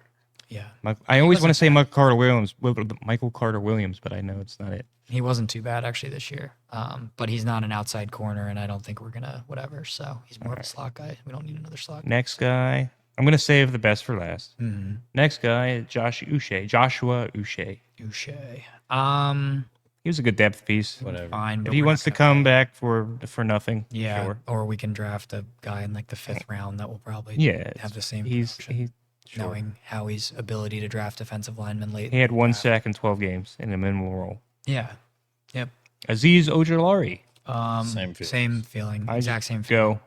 Yeah, I always want to wasn't say Michael Carter Williams, but I know it's not it. he wasn't too bad actually this year. But he's not an outside corner, and I don't think we're gonna whatever. So he's more of a slot guy. We don't need another slot. Next guy, I'm gonna save the best for last. Mm-hmm. Next guy, Joshua Uche. Uche. He was a good depth piece. Whatever. Fine. If but he we're wants not to gonna come pay. back for nothing, Yeah, sure. or we can draft a guy in like the 5th round that will probably Yeah, have the same He's production, sure. knowing Howie's ability to draft defensive linemen late. He had one draft. sack in 12 games in a minimal role. Yeah. Yep. Aziz Ojulari, Same feelings. Same feeling. I Exact same feeling. go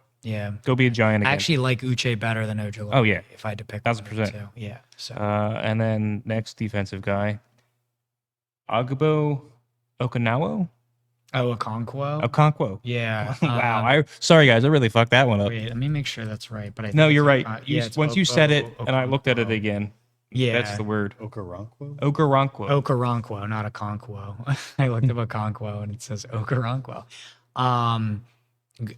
Yeah. be a giant I again. actually like Uche better than Ojulari. Oh, yeah. If I had to pick 1000%. one, yeah. So And then next defensive guy, Agbo Okinawa. Okonkwo. Yeah. Wow. Sorry guys, I really fucked that one up. Wait, let me make sure that's right. But I No, think you're it's right. it's Once you said it, Oko- and I looked at it Okonkwo. again, Yeah. that's the word. Okoronkwo? Okoronkwo. Okoronkwo, not Okonkwo. I looked up Okonkwo and it says Okoronkwo.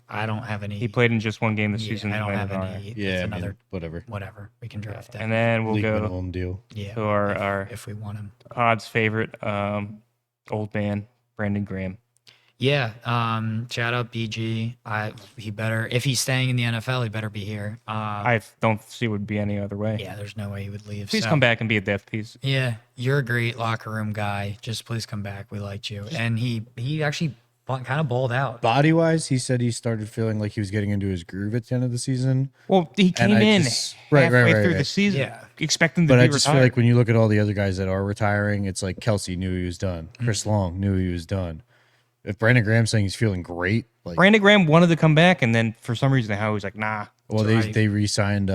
I don't have any. He played in just one game this yeah, season. I don't landed have on any. it. Yeah, it's I mean, another whatever. whatever. We can draft that. And then we'll League go minimum deal. yeah, to our if we want him. pod's favorite old man, Brandon Graham. Yeah. Shout out BG. He better, if he's staying in the NFL, he better be here. I don't see it would be any other way. Yeah, there's no way he would leave. Please so- come back and be a depth piece. Yeah, you're a great locker room guy. Just please come back. We liked you. And he actually kind of balled out. Body wise, he said he started feeling like he was getting into his groove at the end of the season. Well, he came I in just- halfway through the right. season, Yeah. expecting to But be I just feel retired. like when you look at all the other guys that are retiring, it's like Kelsey knew he was done. Chris Long knew he was done. If Brandon Graham's saying he's feeling great, like Brandon Graham wanted to come back, and then for some reason, Howie was like, "Nah." well, That's right. they re-signed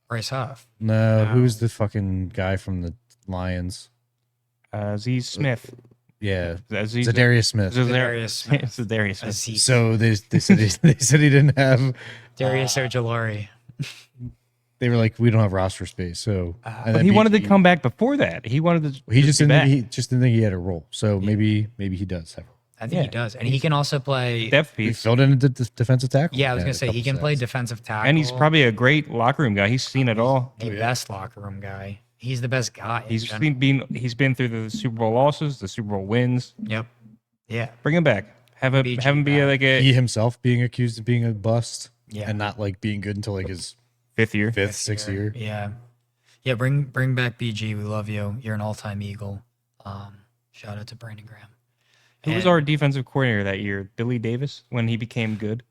Bryce Huff. who's the fucking guy from the Lions? Aziz Smith. Yeah, Aziz Zadarius Smith. Darius Smith. Zadarius Smith. Aziz. So they said they said he didn't have. Darius Ojulari. They were like, we don't have roster space. So and But then he wanted to BG come back before that. He wanted to. He just be didn't. back. Think he just didn't think he had a role. So maybe he does have. A role. I think he does. And he can also play. depth He piece, filled in a defensive tackle. Yeah, I was going Had to a say he couple can play sacks. defensive tackle. and he's probably a great locker room guy. He's seen it all. the best locker room guy. He's the best guy. in He's general. he's been through the Super Bowl losses, the Super Bowl wins. Yep. Yeah. Bring him back. Have BG him be back. like a He himself being accused of being a bust. Yeah. And not like being good until like his fifth year. sixth year. Yeah. Yeah. Bring back BG. We love you. You're an all-time Eagle. Shout out to Brandon Graham. Who was And our defensive coordinator that year? Billy Davis when he became good.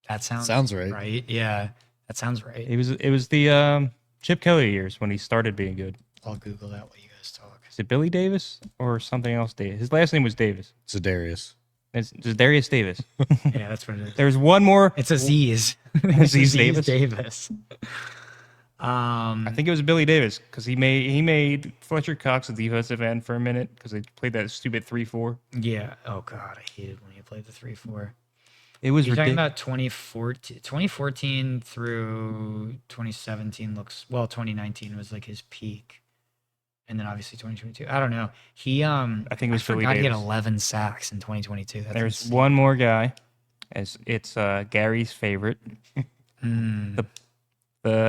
That Sounds right. Right. Yeah. That sounds right. It was the Chip Kelly years when he started being good. I'll Google that while you guys talk. Is it Billy Davis or something else? Davis. His last name was Davis. Zadarius. It's Darius Davis. Yeah, that's what it is. There's one more. It's Aziz. Aziz Davis? Davis. I think it was Billy Davis because he made Fletcher Cox a defensive end for a minute because they played that stupid 3-4. Yeah. Oh God, I hated when he played the 3-4. It was You're talking ridiculous. about 2014 through 2017 looks, well, 2019 was like his peak. And then obviously 2022. I don't know. He I think it was Philly forgot he had Davis. 11 sacks in 2022. That's There's insane. one more guy. As it's Gary's favorite, the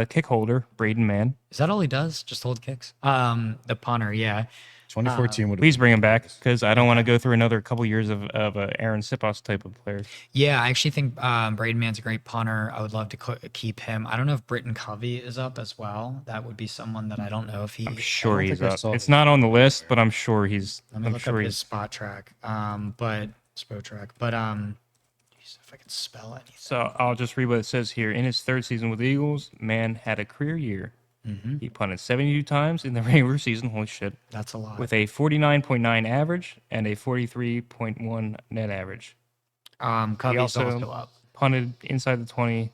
kick holder, Braden Mann. Is that all he does? Just hold kicks? The punter, yeah. 2014 would Please bring him back because I don't want to go through another couple years of Aaron Sipos type of player. Yeah, I actually think Braden Mann's a great punter. I would love to keep him. I don't know if Britton Covey is up as well. That would be someone that I don't know if he. I'm sure don't he's think I up. saw It's his not on the list, but I'm sure he's. Let me I'm look sure up his he's. spot track. But spot track. But jeez, if I could spell anything. So I'll just read what it says here. In his third season with the Eagles, Mann had a career year. He punted 72 times in the regular season. Holy shit. That's a lot. With a 49.9 average and a 43.1 net average. Covey's also also up. Punted inside the 20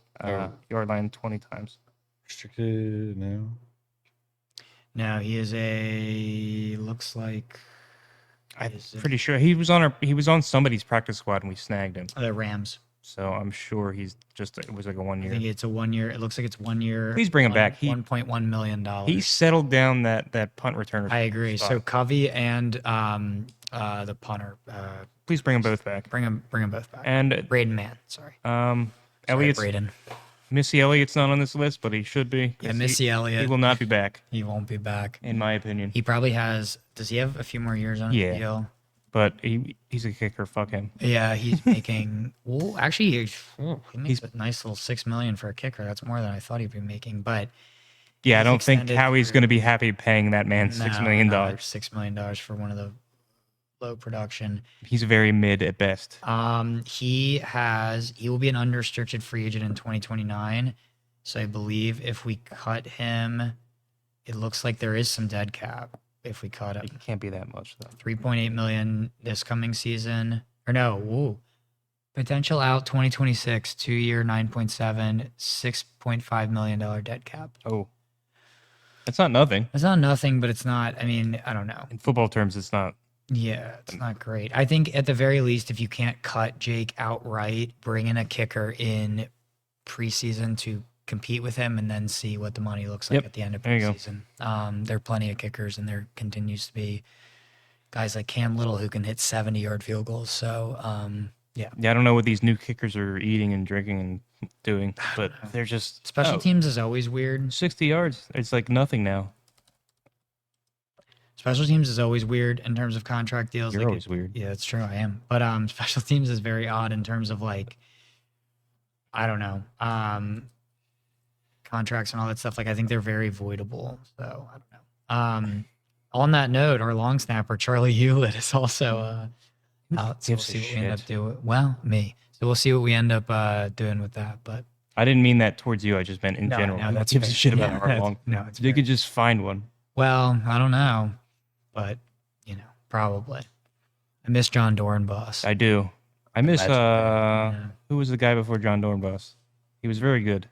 yard line 20 times. restricted now. No, he is a. Looks like I'm Is it- pretty sure he was on somebody's practice squad and we snagged him. the Rams. So I'm sure he's just it was like a 1 I year. think it's a 1 year. It looks like it's 1 year. Please bring him back. $1.1 million. He settled down that punt returner. I agree. spot. So Covey and the punter. Please bring them both back. Bring them both back. And Braden Mann. Sorry. Elliott's Braden. Missy Elliott's not on this list, but he should be. Yeah, Missy He Elliott. will not be back, He won't be back. in my opinion. He probably has. Does he have a few more years on his Yeah. deal? But he's a kicker. Fuck him. Yeah, he's making. Well, actually, he makes a nice little $6 million for a kicker. That's more than I thought he'd be making. But Yeah, I He's don't think extended Howie's for- going to be happy paying that man $6 million. $6 million for one of the low production. He's very mid at best. He will be an unrestricted free agent in 2029. So I believe if we cut him, it looks like there is some dead cap if we cut him. It can't be that much though. 3.8 million this coming season. Or no, whoa. Potential out 2026, 2 year 9.7, $6.5 million dead cap. Oh, that's not nothing. It's not nothing, but it's not, I mean, I don't know. In football terms, it's not. Yeah, it's not great. I think at the very least, if you can't cut Jake outright, bring in a kicker in preseason to compete with him and then see what the money looks like Yep, at the end of there you go. preseason. There are plenty of kickers, and there continues to be guys like Cam Little who can hit 70-yard field goals. So, yeah. Yeah, I don't know what these new kickers are eating and drinking and doing, but they're just Special teams is always weird. 60 yards. It's like nothing now. Special teams is always weird in terms of contract deals. You're Like, always weird. Yeah, it's true. I am. But special teams is very odd in terms of like, I don't know, contracts and all that stuff. Like, I think they're very voidable. So I don't know. On that note, our long snapper Charlie Hewlett is also out. So we'll gives a see what we end up shit? doing. Well, me. So we'll see what we end up doing with that. But I didn't mean that towards you. I just meant in no, general. no, Who that's gives a fair. shit about Yeah, our that's- long? No, it's You fair. could just find one. Well, I don't know, but probably. I miss John Dornbus. I do. I miss Legend, Yeah. who was the guy before John Dornbus? He was very good.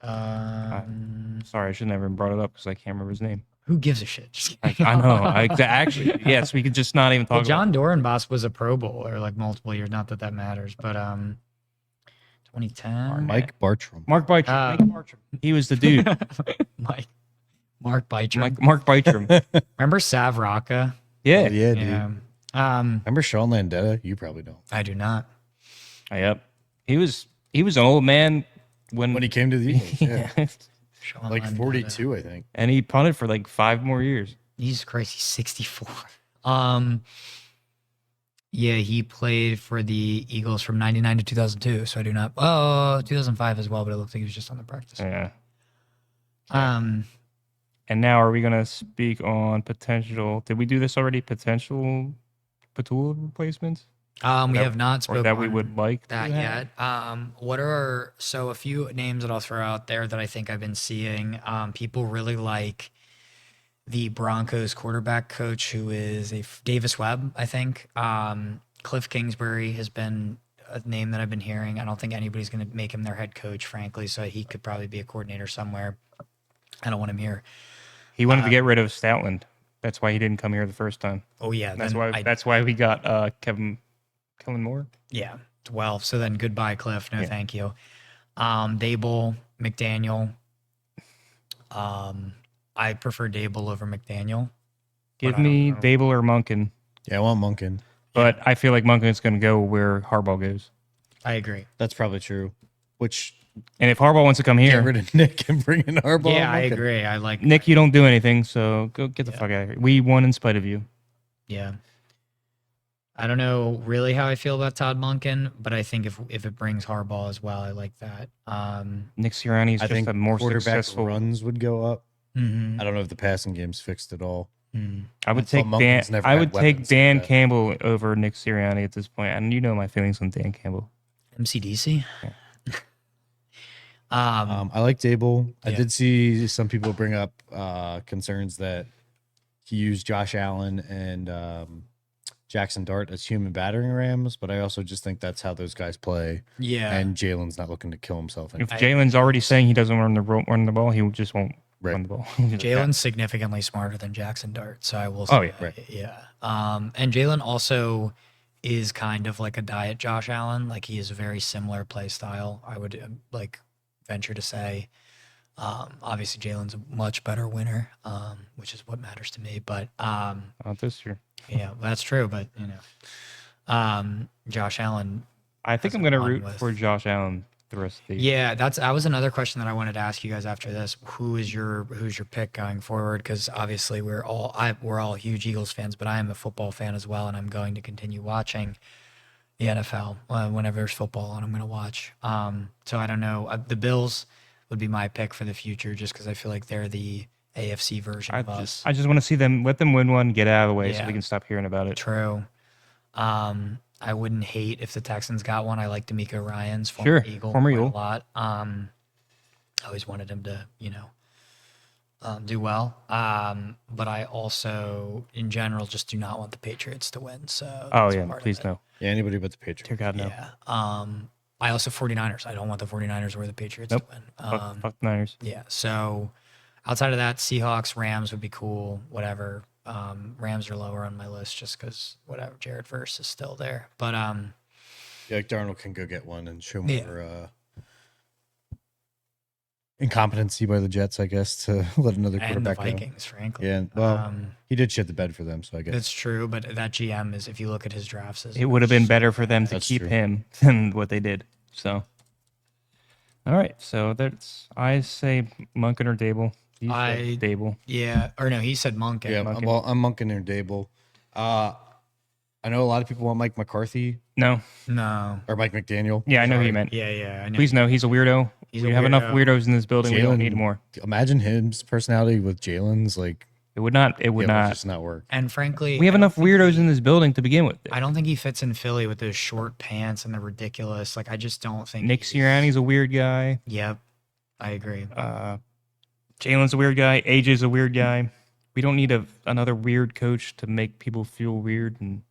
Sorry, I should never have brought it up because I can't remember his name. Who gives a shit? Just I kidding. know. Actually, yes, we could just not even talk Well, about John Dornbus was a Pro Bowler like multiple years. Not that that matters, but 2010. Mike Bartram. Mark Bytram. He was the dude. Mark Bytram. Mark Bytram. Remember Sav Rocca? Yeah. Yeah, dude. Yeah. Remember Sean Landetta? You probably don't. I do not. Yep. He was an old man when When he came to the Eagles, yeah. Sean Like Landeta. 42, I think. and he punted for like 5 more years. Jesus Christ, he's 64. Yeah, he played for the Eagles from 99 to 2002. So I do not. Oh, 2005 as well, but it looks like he was just on the practice. Yeah. Um, And now are we gonna speak on potential? Did we do this already? Potential Patula replacements? we That- have not Or spoken that we would like that to have? yet. What are a few names that I'll throw out there that I think I've been seeing. People really like the Broncos quarterback coach, who is Davis Webb, I think. Cliff Kingsbury has been a name that I've been hearing. I don't think anybody's going to make him their head coach, frankly. So he could probably be a coordinator somewhere. I don't want him here. He wanted to get rid of Stoutland. That's why he didn't come here the first time. Oh yeah, That's then why. That's why we got Kellen Moore. Yeah, 12. So then goodbye, Cliff. No, thank you. Dable, McDaniel. I prefer Dable over McDaniel. Give I don't me know. Dable or Munkin, Yeah, I want Munkin. but I feel like Munkin's going to go where Harbaugh goes. I agree. That's probably true. Which And if Harbaugh wants to come Get here, rid of Nick and bring in Harbaugh. Yeah, I Okay. agree. I like Nick, you don't do anything, so go get the Yeah. fuck out of here. We won in spite of you. Yeah. I don't know really how I feel about Todd Monken, but I think if it brings Harbaugh as well, I like that. Nick Sirianni is I just think a more quarterback successful. runs would go up. mhm, I don't know if the passing game's fixed at all. I would But take Dan. Monken's never I had would take weapons like Dan that. Campbell over Nick Sirianni at this point, and you know my feelings on Dan Campbell. MCDC. Yeah. I like Dable. I Yeah. did see some people bring up concerns that he used Josh Allen and Jackson Dart as human battering rams, but I also just think that's how those guys play. Yeah. And Jalen's not looking to kill himself. If I- Jalen's already saying he doesn't run the ball, he just won't Right. run the ball. Jalen's significantly smarter than Jackson Dart, so I will say Oh, yeah. that, Right. yeah. And Jalen also is kind of like a diet Josh Allen. Like he is a very similar play style. I would like venture to say. Obviously, Jalen's a much better winner, which is what matters to me. But Not this year. yeah, that's true. But you know, Josh Allen. I think I'm Hasn't gonna won root with- for Josh Allen the rest of the year. Yeah, that was another question that I wanted to ask you guys after this. Who's your pick going forward? Because obviously we're all huge Eagles fans, but I am a football fan as well, and I'm going to continue watching the NFL whenever there's football, and I'm going to watch. So I don't know. The Bills would be my pick for the future, just because I feel like they're the AFC version of us. I just want to see them let them win one, get out of the way, so Yeah. we can stop hearing about it. True. I wouldn't hate if the Texans got one. I like D'Amico Ryans, Sure, former Eagle, former quite Eagle. a lot. I always wanted him to, do well. But I also, in general, just do not want the Patriots to win. So Oh that's yeah, part of please it. no. Yeah, anybody but the Patriots. Dear God, no. Yeah. I also 49ers. I don't want the 49ers or the Patriots Nope. to win. Fuck the Niners. Yeah. So outside of that, Seahawks, Rams would be cool. Whatever. Rams are lower on my list just because whatever. Jared Verse is still there. But Yeah, like Darnold can go get one and show Yeah. more incompetency by the Jets, I guess, to let another and the quarterback go. Vikings, frankly. Yeah, well, he did shit the bed for them, so I guess. That's true, but that GM is, if you look at his drafts, It would have been better for them to That's keep true. him than what they did. So, all right. So I say Munkin or Dable. You said Dable. Yeah, or no, he said Monken. Yeah, Monken. well, I'm Monken or Dable. I know a lot of people want Mike McCarthy No. No. or Mike McDaniel. Yeah, I know who Sorry. you meant. Yeah, I know. Please no, he's a weirdo. He's We a have enough weirdo. weirdos in this building. We don't Jalen- need more. Imagine his personality with Jalen's. Like, It would not. It it would would not. just not work. And frankly, We have I don't enough think weirdos he- in this building to begin with. I don't think he fits in Philly with those short pants and the ridiculous. Like, I just don't think Nick he's- Sirianni's a weird guy. Yep, I agree. Jalen's a weird guy. AJ's a weird guy. We don't need another weird coach to make people feel weird and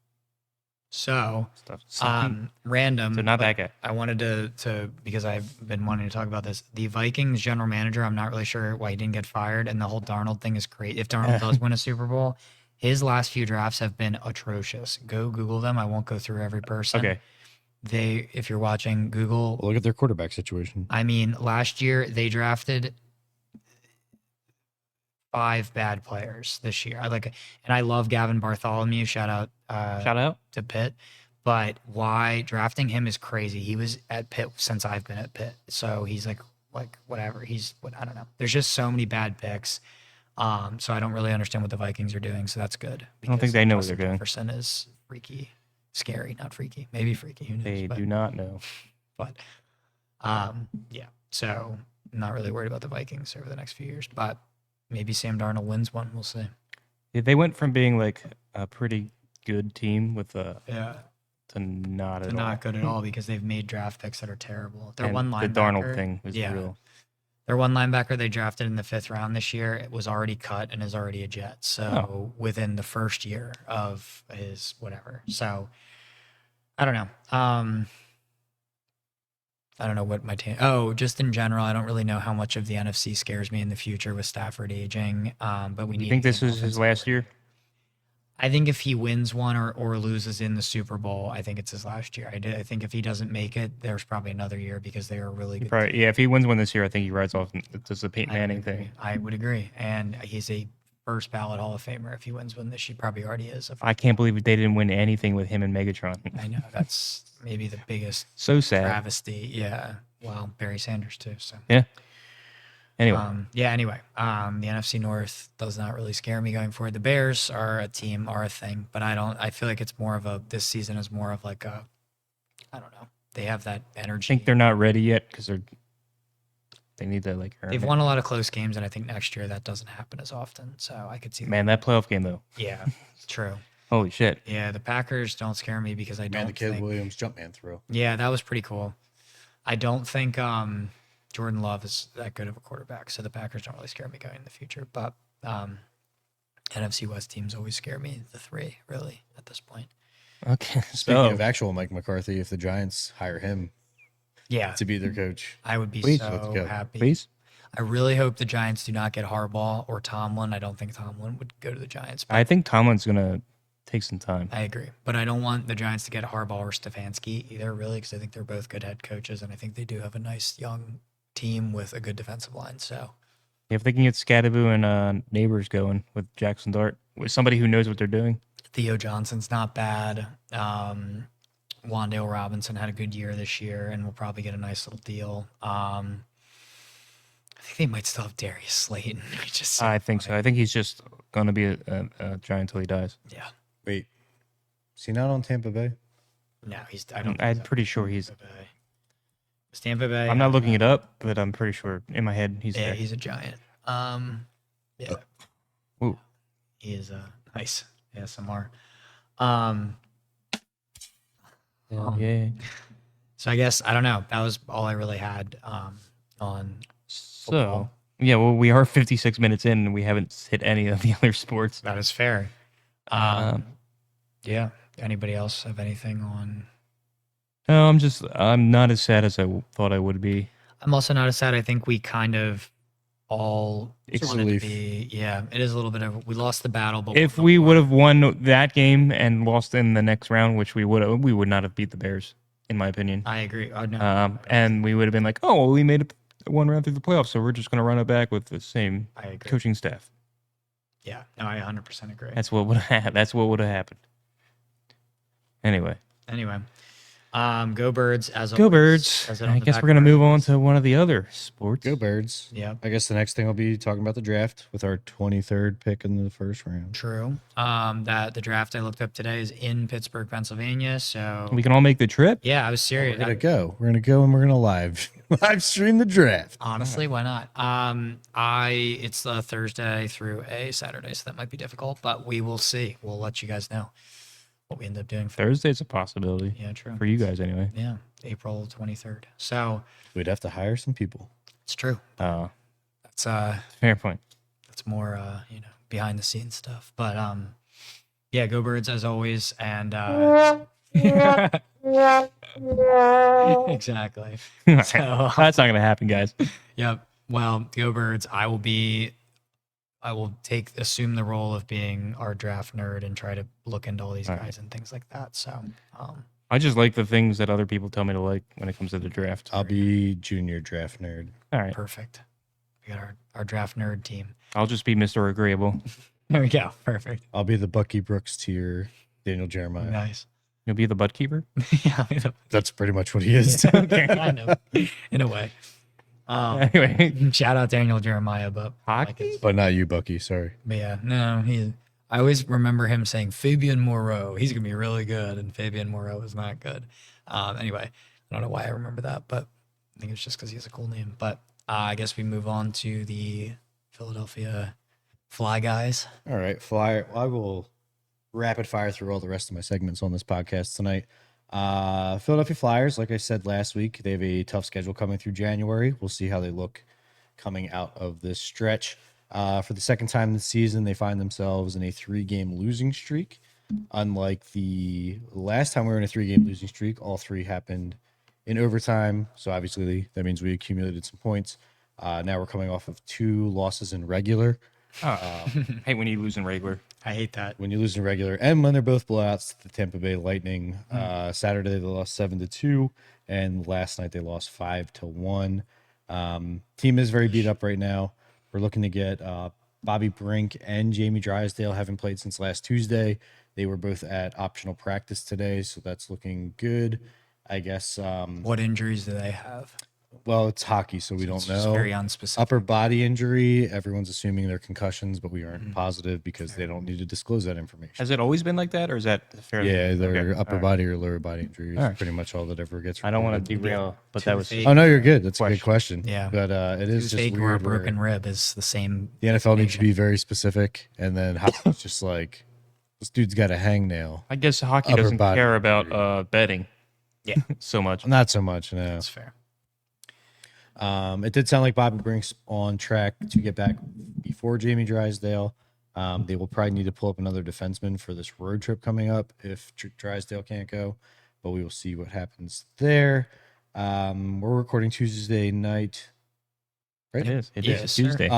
So, stuff. So, random. so not but that guy. I wanted to because I've been wanting to talk about this. The Vikings general manager, I'm not really sure why he didn't get fired, and the whole Darnold thing is great. If Darnold does win a Super Bowl, his last few drafts have been atrocious. Go Google them. I won't go through every person. Okay. If you're watching, Google. Look at their quarterback situation. I mean, last year they drafted 5 bad players this year. And I love Gavin Bartholomew. Shout out Shout out. to Pitt. But why drafting him is crazy. He was at Pitt since I've been at Pitt. So he's like whatever. I don't know. There's just so many bad picks. So I don't really understand what the Vikings are doing. So that's good. I don't think because they know what Justin they're doing. Jefferson is freaky, scary, not freaky, maybe freaky. Who knows? They but, do not know. But yeah. So I'm not really worried about the Vikings over the next few years. But maybe Sam Darnold wins one. We'll see. Yeah, they went from being like a pretty good team with Yeah. to not at all. Not good at all because they've made draft picks that are terrible. Their And one the linebacker, Darnold thing was yeah. real. Their one linebacker they drafted in the 5th round this year it was already cut and is already a Jet. So within the first year of his whatever. So I don't know. I don't know what my team. Oh, just in general, I don't really know how much of the NFC scares me in the future with Stafford aging. But we You need. think to this get is his offensive last line. year? I think if he wins one or loses in the Super Bowl, I think it's his last year. I think if he doesn't make it, there's probably another year because they are really good. Probably, yeah, if he wins one this year, I think he rides off. Does the Peyton I would Manning agree. thing? I would agree. And he's a first ballot Hall of Famer if he wins one this year. Probably already is. I can't believe they didn't win anything with him and Megatron. I know that's maybe the biggest So sad. travesty. Yeah. Well, Barry Sanders too. So Yeah. Anyway, Anyway, the NFC North does not really scare me going forward. The Bears are a team, are a thing, but I don't. I feel like it's more of a. This season is more of like a. I don't know. They have that I energy. think they're not ready yet because they need to like earn They've it. won a lot of close games, and I think next year that doesn't happen as often. So I could see. Man, that playoff game though. Yeah, true. Holy shit. Yeah, the Packers don't scare me because I Man, don't the Caleb think. Williams Jumpman throw. Yeah, that was pretty cool. I don't think Jordan Love is that good of a quarterback, so the Packers don't really scare me going in the future. But NFC West teams always scare me. The three, really, at this point. Okay. Speaking So of actual Mike McCarthy, if the Giants hire him Yeah, to be their coach, I would be Please, let's so go. happy. please. I really hope the Giants do not get Harbaugh or Tomlin. I don't think Tomlin would go to the Giants. But I think Tomlin's gonna take some time. I agree, but I don't want the Giants to get Harbaugh or Stefanski either, really, because I think they're both good head coaches, and I think they do have a nice young team with a good defensive line. So If they can get Scadaboo and Neighbors going with Jackson Dart, with somebody who knows what they're doing. Theo Johnson's not bad. Wandale Robinson had a good year this year, and will probably get a nice little deal. I think they might still have Darius Slayton. which is so I think so. funny. I think he's just gonna be a Giant till he dies. Yeah, wait, is he not on Tampa Bay? no, he's. I don't. I'm pretty sure he's. Tampa Bay. Is Tampa Bay. I'm not looking it up, but I'm pretty sure in my head he's Yeah, there. he's a Giant. Yeah. Ooh. He is nice. ASMR. Um, Yeah. so I guess I don't know. That was all I really had on So football. yeah, well, we are 56 minutes in, and we haven't hit any of the other sports. That is fair. Um, Yeah. Anybody else have anything on? No, I'm not as sad as I thought I would be. I'm also not as sad. I think we kind of all It's a wanted to relief. be. Yeah, it is a little bit of. We lost the battle, but If we would have won that game and lost in the next round, which we would not have beat the Bears, in my opinion. I agree. Oh, no, And we would have been like, oh, well, we made it one round through the playoffs, so we're just going to run it back with the same I agree. coaching staff. Yeah, no, I 100% agree. That's what would have. That's what would have happened. Anyway, Anyway, go Birds as go always. Birds. Says it I the guess back we're gonna of our move on jerseys. to one of the other sports. Go Birds. Yeah, I guess the next thing I'll be talking about the draft with our 23rd pick in the first round. true. That the draft I looked up today is in Pittsburgh, Pennsylvania. So We can all make the trip. yeah, I was We're serious. gonna go. We're gonna go and we're gonna live stream the draft. Honestly, why not? It's a Thursday through a Saturday, so that might be difficult, but we will see. We'll let you guys know what we end up doing. Thursday's a possibility Yeah, true. for you guys, anyway. Yeah, April 23rd. So We'd have to hire some people. it's true. Fair point. That's more behind the scenes stuff. But yeah, go Birds as always, and exactly. That's not gonna happen, guys. Yep. Well, go Birds. I will assume the role of being our draft nerd and try to look into all these All guys and things like that. So, I just like the things that other people tell me to like when it comes to the draft. I'll be junior draft nerd. All right, perfect. We got our draft nerd team. I'll just be Mr. Agreeable. There we go. Perfect. I'll be the Bucky Brooks to your Daniel Jeremiah. Nice. You'll be the butt keeper. Yeah. That's pretty much what he is. Kind of. In a way. Anyway, Shout out Daniel Jeremiah, but hockey. But not you, Bucky. Sorry. But yeah, no, I always remember him saying Fabian Moreau. He's gonna be really good, and Fabian Moreau is not good. Anyway, I don't know why I remember that, but I think it's just because he has a cool name. But I guess we move on to the Philadelphia Fly Guys. All right, Flyer. I will rapid fire through all the rest of my segments on this podcast tonight. Philadelphia Flyers, like I said last week, they have a tough schedule coming through January. We'll see how they look coming out of this stretch. For the second time this season, they find themselves in a 3-game losing streak. Unlike the last time we were in a 3-game losing streak, all 3 happened in overtime. So obviously that means we accumulated some points. Now we're coming off of 2 losses in regular. Hate when you lose in regular. I hate that. When you lose in regular, and when they're both blowouts to the Tampa Bay Lightning. Saturday they lost 7-2, and last night they lost 5-1. Team is very beat up right now. We're looking to get Bobby Brink and Jamie Drysdale haven't played since last Tuesday. They were both at optional practice today, so that's looking good. I guess What injuries do they have? well, it's hockey, so we don't It's just know. very unspecific. Upper body injury, everyone's assuming they're concussions, but we aren't positive because they don't need to disclose that information. Has it always been like that, or is that fairly? Yeah, they're okay. upper All right. body or lower body injuries. All right. Pretty much all that ever gets. I don't want reported. to derail, but Two that was fake- Oh no, you're good. That's a good Question. question. Yeah. but it is just Toothache or a weird. where broken rib is the same. The NFL needs to be very specific, and then hockey's just like this dude's got a hangnail. I guess hockey Upper doesn't body care injury. about betting. Yeah. So much. Not so much. No. That's fair. It did sound like Bobby Brink's on track to get back before Jamie Drysdale. They will probably need to pull up another defenseman for this road trip coming up if Drysdale can't go, but we will see what happens there. We're recording Tuesday night, right? It is. It Yes, is sir. Tuesday.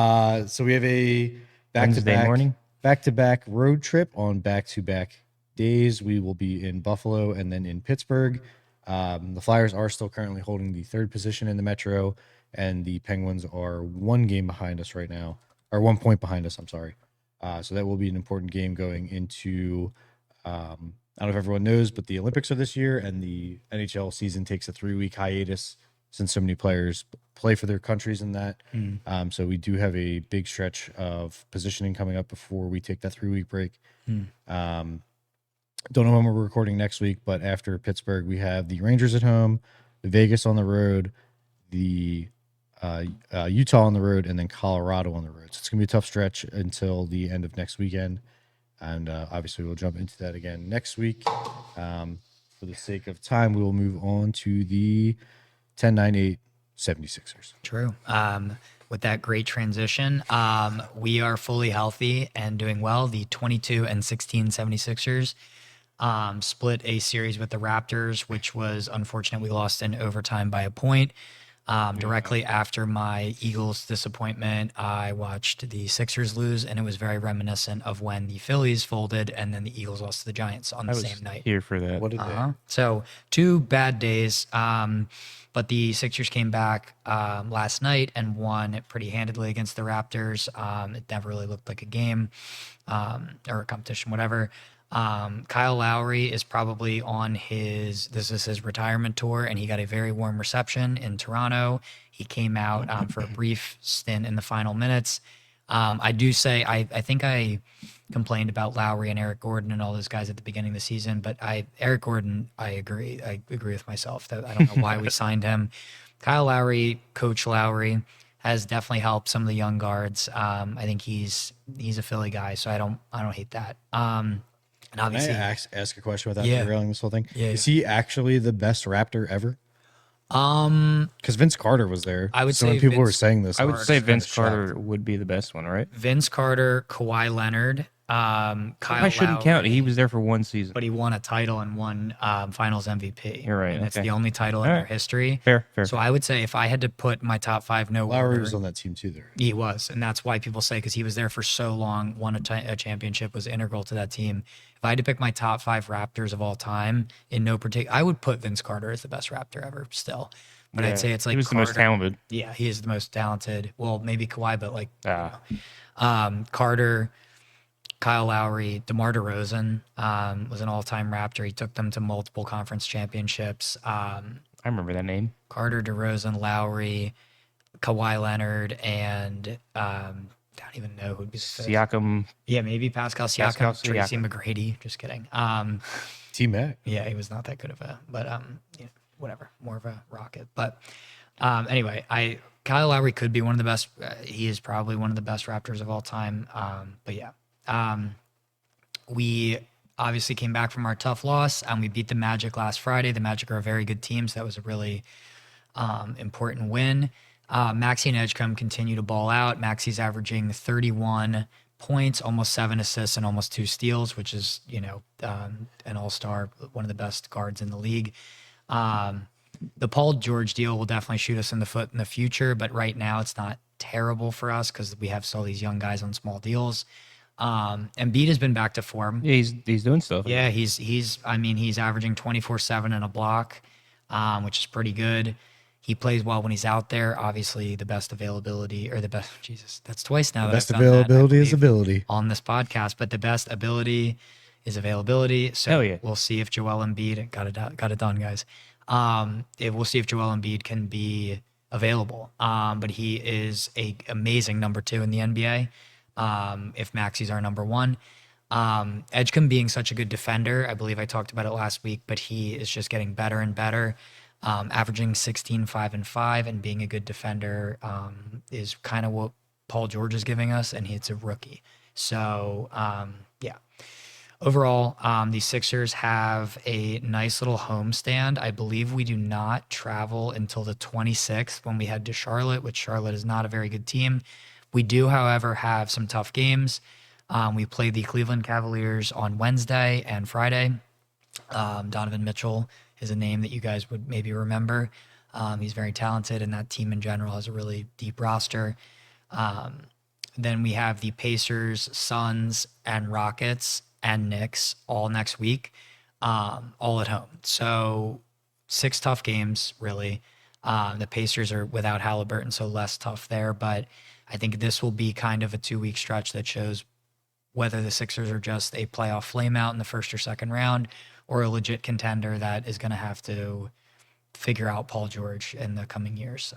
So we have a Wednesday back-to-back morning. back-to-back road trip on back-to-back days. We will be in Buffalo and then in Pittsburgh. The Flyers are still currently holding the third position in the Metro, and the Penguins are 1 game behind us right now, or 1 point behind us. I'm sorry. So that will be an important game going into. I don't know if everyone knows, but the Olympics are this year, and the NHL season takes a 3-week hiatus since so many players play for their countries in that. So we do have a big stretch of positioning coming up before we take that 3-week break. Don't know when we're recording next week, but after Pittsburgh, we have the Rangers at home, Vegas on the road, the Utah on the road, and then Colorado on the road. So it's going to be a tough stretch until the end of next weekend. And obviously, we'll jump into that again next week. For the sake of time, we will move on to the 10-9-8 76ers. True. With that great transition, we are fully healthy and doing well. The 22 and 16 76ers split a series with the Raptors, which was unfortunate. We lost in overtime by a point. Directly after my Eagles disappointment, I watched the Sixers lose, and it was very reminiscent of when the Phillies folded and then the Eagles lost to the Giants on the I was same night. here for that. What did So 2 bad days. But the Sixers came back last night and won pretty handedly against the Raptors. It never really looked like a game or a competition, whatever. Kyle Lowry is probably on this is his retirement tour, and he got a very warm reception in Toronto. He came out for a brief stint in the final minutes. I do say, I think I complained about Lowry and Eric Gordon and all those guys at the beginning of the season, but Eric Gordon, I agree with myself that I don't know why we signed him. Kyle Lowry, Coach Lowry, has definitely helped some of the young guards. I think he's a Philly guy, so I don't hate that. And Can I obviously, ask a question without Yeah. derailing this whole thing? Yeah, Is he actually the best Raptor ever? Because Vince Carter was there. I would so say when people were Vince saying this, I would was say kinda Vince shocked. Carter would be the best one, right? Vince Carter, Kawhi Leonard, Kyle I shouldn't Lowry, count. He was there for 1 season. but he won a title and won Finals MVP. You're right, and it's okay. the only title in All their right. history. Fair. So I would say if I had to put my top 5 no Lowry order, was on that team too. There, he was, and that's why people say because he was there for so long, won a championship, was integral to that team. If I had to pick my top 5 Raptors of all time, in no particular, I would put Vince Carter as the best Raptor ever still. But Yeah. I'd say it's like he was the most Carter- talented. Yeah, he is the most talented. Well, maybe Kawhi, but like Carter, Kyle Lowry, DeMar DeRozan was an all-time Raptor. He took them to multiple conference championships. I remember that name. Carter, DeRozan, Lowry, Kawhi Leonard, and I don't even know who'd be the fifth. Siakam. Yeah, maybe Pascal Siakam, Pascal Tracy Siakam. McGrady. Just kidding. T-Mac. Yeah, he was not that good of a, but yeah, whatever, more of a rocket. But anyway, Kyle Lowry could be one of the best. He is probably one of the best Raptors of all time. But yeah, we obviously came back from our tough loss, and we beat the Magic last Friday. The Magic are a very good team, so that was a really important win. Maxey and Edgecombe continue to ball out. Maxey's averaging 31 points, almost 7 assists, and almost 2 steals, which is, an all-star, one of the best guards in the league. The Paul George deal will definitely shoot us in the foot in the future, but right now it's not terrible for us because we have still these young guys on small deals. Embiid has been back to form. Yeah, he's doing stuff. Yeah, he's averaging 24/7 and a block, which is pretty good. He plays well when he's out there. Obviously, the best availability or the best, Jesus, that's twice now. Best that I've done that, I availability is believe, ability. on this podcast, but the best ability is availability. So Hell yeah. we'll see if Joel Embiid got it done, guys. We'll see if Joel Embiid can be available. But he is a amazing number 2 in the NBA. If Maxi's our number 1. Edgecombe being such a good defender, I believe I talked about it last week, but he is just getting better and better. Averaging 16, 5, and 5, and being a good defender is kind of what Paul George is giving us, and he's a rookie. So, yeah. Overall, the Sixers have a nice little homestand. I believe we do not travel until the 26th when we head to Charlotte, which Charlotte is not a very good team. We do, however, have some tough games. We play the Cleveland Cavaliers on Wednesday and Friday. Donovan Mitchell is a name that you guys would maybe remember. He's very talented, and that team in general has a really deep roster. Then we have the Pacers, Suns, and Rockets and Knicks all next week, all at home. So 6 tough games, really. The Pacers are without Halliburton, so less tough there. But I think this will be kind of a 2-week stretch that shows whether the Sixers are just a playoff flameout in the first or second round or a legit contender that is going to have to figure out Paul George in the coming years.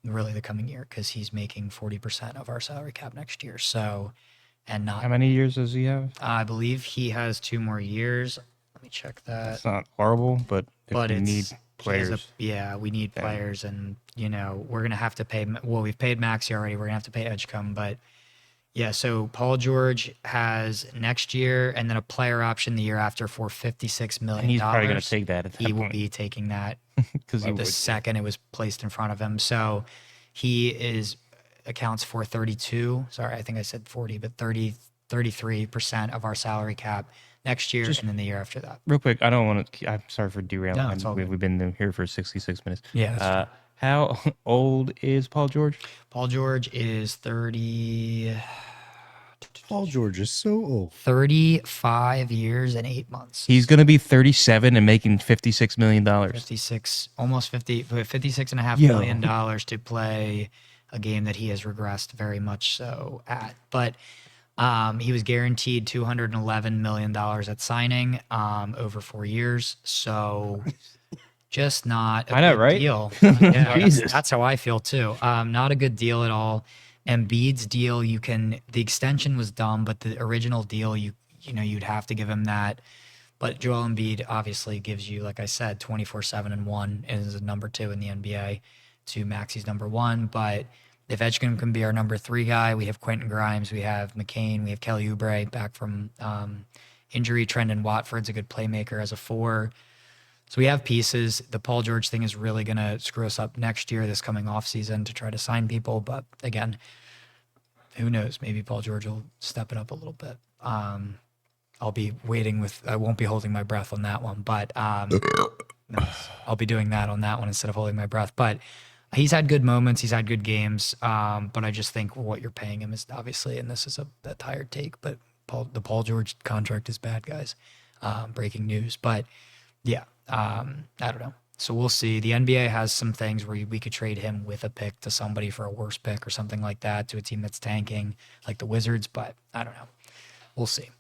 Really the coming year, because he's making 40% of our salary cap next year. So, and not, How many years does he have? I believe he has 2 more years. Let me check that. It's not horrible, but if But we it's need he has players, we need then- players, and we're gonna have to pay. Well, we've paid Maxi already. We're gonna have to pay Edgecombe, but yeah. So Paul George has next year, and then a player option the year after for $56 million. and he's probably going to take that at that He will point. be taking that Because he the second it was placed in front of him. So he accounts for 32. Sorry, I think I said 40, but 33% of our salary cap next year, and then the year after that. real quick, I don't want to. I'm sorry for derailing. No, it's all good. We've been here for 66 minutes. Yeah, that's How old is Paul George? Paul George is Paul George is so old. 35 years and 8 months. He's going to be 37 and making $56 million. 56, almost 50, $56.5 Yo. million to play a game that he has regressed very much so at. But he was guaranteed $211 million at signing over 4 years. So just not a I know, good right? deal. Yeah, Jesus. that's how I feel too. Not a good deal at all. Embiid's deal, the extension was dumb, but the original deal, you'd have to give him that. But Joel Embiid obviously gives you, like I said, 24/7 and 1 is a number 2 in the NBA to Maxi's number 1. But if Edgecombe can be our number 3 guy, we have Quentin Grimes, we have McCain, we have Kelly Oubre back from injury. Trendon Watford's a good playmaker as a 4. So we have pieces. The Paul George thing is really going to screw us up next year, this coming off season, to try to sign people. But again, who knows? Maybe Paul George will step it up a little bit. I'll be waiting I won't be holding my breath on that one, but I'll be doing that on that one instead of holding my breath. But he's had good moments. He's had good games. But I just think what you're paying him is obviously, and this is a tired take, but the Paul George contract is bad, guys. Breaking news. But yeah, I don't know. So we'll see. The NBA has some things where we could trade him with a pick to somebody for a worse pick or something like that, to a team that's tanking like the Wizards, but I don't know. We'll see.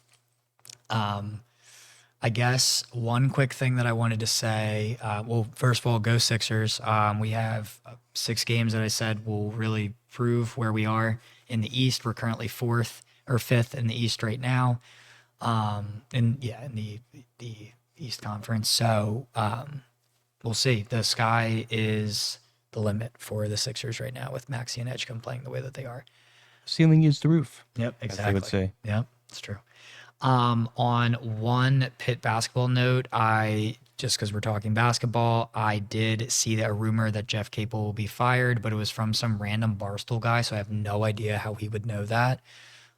I guess one quick thing that I wanted to say, well, first of all, go Sixers. We have 6 games that I said will really prove where we are in the East. We're currently 4th or 5th in the East right now. In the East Conference. So we'll see. The sky is the limit for the Sixers right now with Maxey and Edgecombe playing the way that they are. Ceiling is the roof. Yep, As exactly. I would say. Yep, it's true. On one Pitt basketball note, just because we're talking basketball, I did see a rumor that Jeff Capel will be fired, but it was from some random Barstool guy, so I have no idea how he would know that.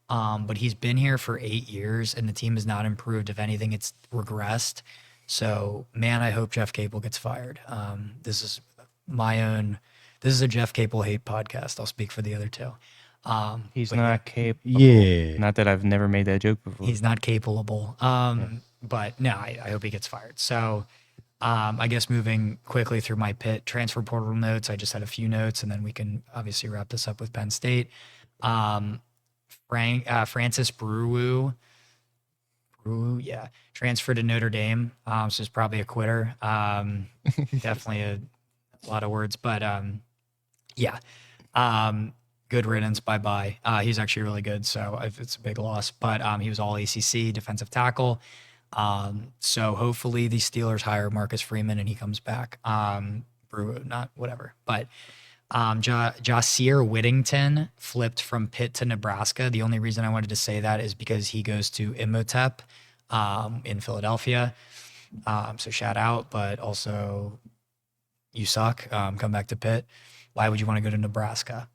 But he's been here for 8 years, and the team has not improved. If anything, it's regressed. So, man, I hope Jeff Capel gets fired. This is a Jeff Capel hate podcast. I'll speak for the other 2. He's not capable. Yeah. Not that I've never made that joke before. He's not capable. But no, I hope he gets fired. So I guess moving quickly through my Pitt transfer portal notes, I just had a few notes, and then we can obviously wrap this up with Penn State. Francis Brewu, transferred to Notre Dame. So it's probably a quitter. Definitely a lot of words, but yeah. Good riddance. Bye bye. He's actually really good, so it's a big loss. But he was all ACC defensive tackle. So hopefully the Steelers hire Marcus Freeman and he comes back. Not whatever, but Jasir Whittington flipped from Pitt to Nebraska. The only reason I wanted to say that is because he goes to Imhotep in Philadelphia. So shout out, but also you suck. Come back to Pitt. Why would you want to go to Nebraska?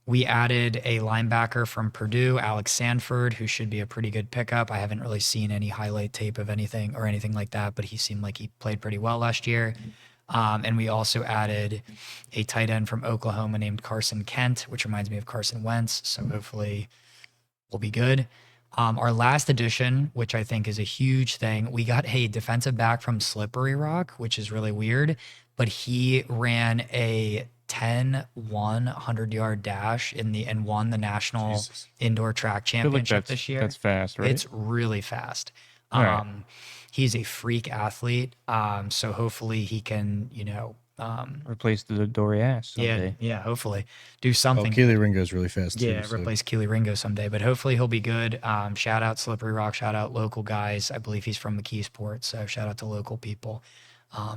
We added a linebacker from Purdue, Alex Sanford, who should be a pretty good pickup. I haven't really seen any highlight tape of anything like that, but he seemed like he played pretty well last year. And we also added a tight end from Oklahoma named Carson Kent, which reminds me of Carson Wentz. So hopefully we'll be good. Our last addition, which I think is a huge thing, we got a defensive back from Slippery Rock, which is really weird, but he ran a 10-1 100-yard dash and won the national Jesus. indoor track I feel like championship this year. that's fast, right? It's really fast. All right. He's a freak athlete. So hopefully he can, Replace the Dory ass someday. yeah, hopefully do Oh, something. Keely Ringo's really fast too. Yeah, so- replace Keely Ringo someday, but hopefully he'll be good. Shout out Slippery Rock, shout out local guys. I believe he's from McKeesport, so shout out to local people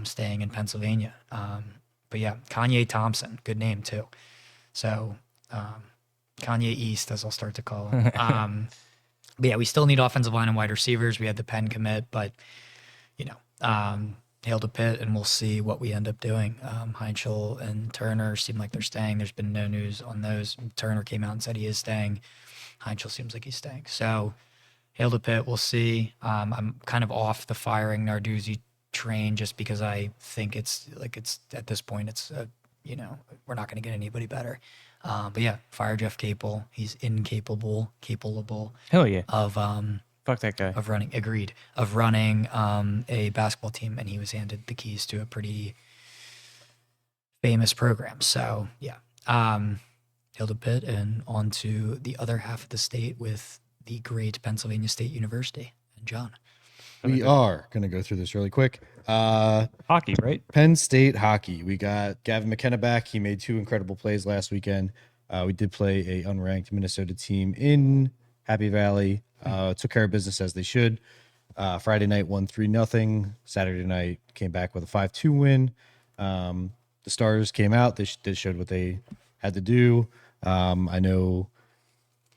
staying in Pennsylvania. But yeah, Kanye Thompson, good name too. So Kanye East, as I'll start to call him. But yeah, we still need offensive line and wide receivers. We had the Penn commit, but hail to Pitt, and we'll see what we end up doing. Heinzel and Turner seem like they're staying. There's been no news on those. Turner came out and said he is staying. Heinzel seems like he's staying. So hail to Pitt. We'll see. I'm kind of off the firing Narduzzi train just because I think it's at this point we're not going to get anybody better. But yeah, fire Jeff Capel. He's capable Hell yeah. of Fuck that guy. of running a basketball team, and he was handed the keys to a pretty famous program. So yeah, hail to Pitt, and on to the other half of the state with the great Pennsylvania State University. And John, We are going to go through this really quick. Hockey, right? Penn State hockey. We got Gavin McKenna back. He made 2 incredible plays last weekend. We did play a unranked Minnesota team in Happy Valley. Took care of business as they should. Friday night won 3-0. Saturday night came back with a 5-2 win. The stars came out. They showed what they had to do. I know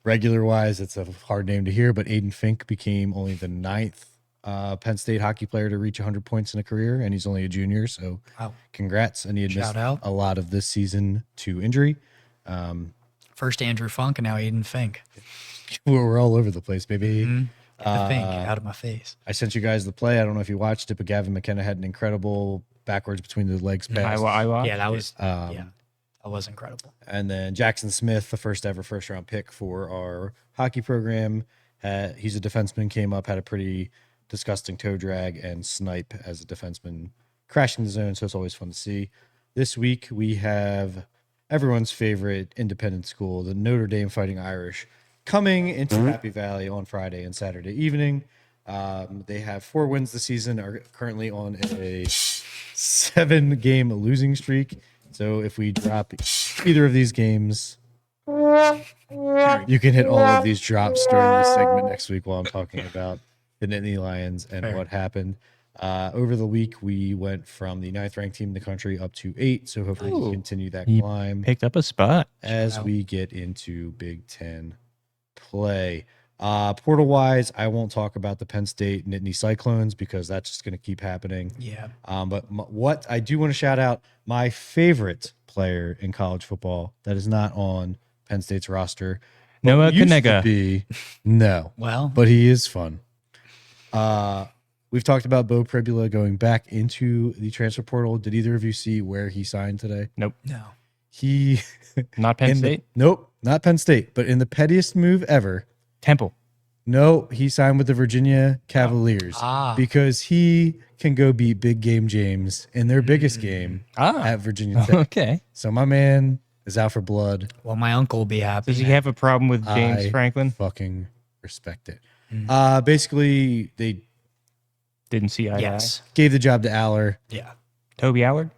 regular wise, it's a hard name to hear, but Aiden Fink became only the 9th Penn State hockey player to reach 100 points in a career, and he's only a junior. So wow, congrats. And he had missed Shout out. a lot of this season to injury. first Andrew Funk and now Aiden Fink. We're all over the place, baby. Get the Fink out of my face. I sent you guys the play. I don't know if you watched it, but Gavin McKenna had an incredible backwards between the legs pass. Iowa. Yeah, that was that was incredible. And then Jackson Smith, the first ever first round pick for our hockey program. He's a defenseman, came up, had a pretty disgusting toe drag and snipe as a defenseman, crashing the zone. So it's always fun to see. This week we have everyone's favorite independent school, the Notre Dame Fighting Irish, coming into Happy Valley on Friday and Saturday evening. They have 4 wins this season, are currently on a 7-game losing streak. So if we drop either of these games, you can hit all of these drops during this segment next week while I'm talking about the Nittany Lions and Fair. what happened. Over the week, we went from the 9th ranked team in the country up to 8. So hopefully we Ooh. continue that He climb Picked up a spot. as Wow. we get into Big Ten play. Portal wise, I won't talk about the Penn State Nittany Cyclones because that's just going to keep happening. Yeah. But what I do want to shout out, my favorite player in college football that is not on Penn State's roster. but Noah used to Kanega. be- No, Well, but he is fun. We've talked about Bo Pribula going back into the transfer portal. Did either of you see where he signed today? Nope. no. He Not Penn in the- State. nope, not Penn State, but in the pettiest move ever. Temple. No, he signed with the Virginia Cavaliers because he can go beat Big Game James in their biggest game at Virginia Tech. Okay. So my man is out for blood. Well, my uncle will be happy. Does he have a problem with James I Franklin? Fucking respect it. Mm. Basically, they Didn't see eye to Yes. gave the job to Aller. Yeah. eye. Toby Allard?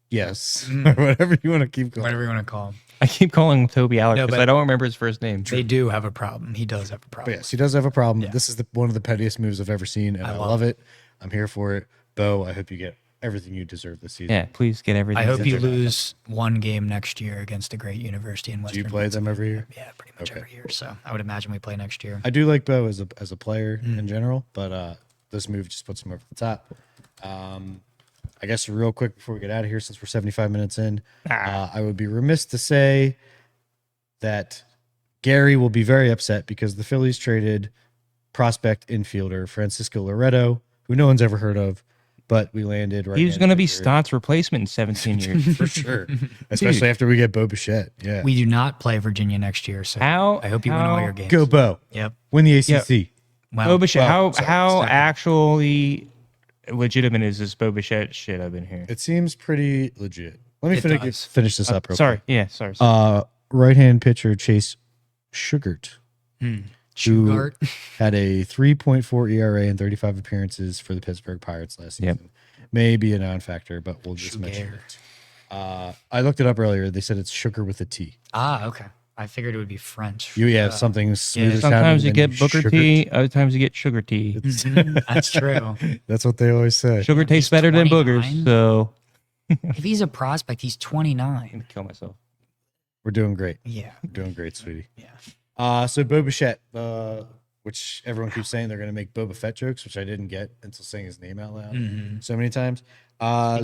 Yes, or whatever you want to keep going. Whatever you want to call him. I keep calling him Toby Alec No, because but- I don't remember his first name. They do have a problem. He does have a But problem. yes, he does have a problem. Yeah. This is one of the pettiest moves I've ever seen, and I love it. I'm here for it. Bo, I hope you get everything you deserve this season. Yeah, please get everything. I hope that you you're- lose one game next year against a great university in Do Western you play them every year? Yeah, pretty much Okay. every year. So I would imagine we play next year. I do like Bo as a player in general, but this move just puts him over the top. I guess real quick before we get out of here, since we're 75 minutes in, I would be remiss to say that Gary will be very upset because the Phillies traded prospect infielder Francisco Loreto, who no one's ever heard of, but we landed right. He was going to be Stott's replacement in 17 years. for sure, especially after we get Bo Bichette. Yeah, We do not play Virginia next year, so How- I hope you win all how- your games. go Bo, Yep. win the ACC. Yeah. Well, Boba Shett, well, how second. actually legitimate is this Boba Shett shit I've been hearing? It seems pretty legit. Let me It finish, does. finish this up real Sorry, quick. yeah, sorry. Right-hand pitcher Chase Sugart, who Shugart. had a 3.4 ERA and 35 appearances for the Pittsburgh Pirates last season. Yep. May be a non-factor, but we'll just mention Sugar. it. I looked it up earlier. They said it's sugar with a T. Ah, okay. I figured it would be French. You have something smoother Sometimes you sounding get than Booker sugar. tea, other times you get sugar tea. That's true. That's what they always say. Sugar tastes better than 29? boogers, so If he's a prospect, he's 29. I'm gonna kill myself. We're doing great. Yeah. We're doing great, sweetie. Yeah. So Boba Fett, which everyone keeps saying they're going to make Boba Fett jokes, which I didn't get until saying his name out loud so many times.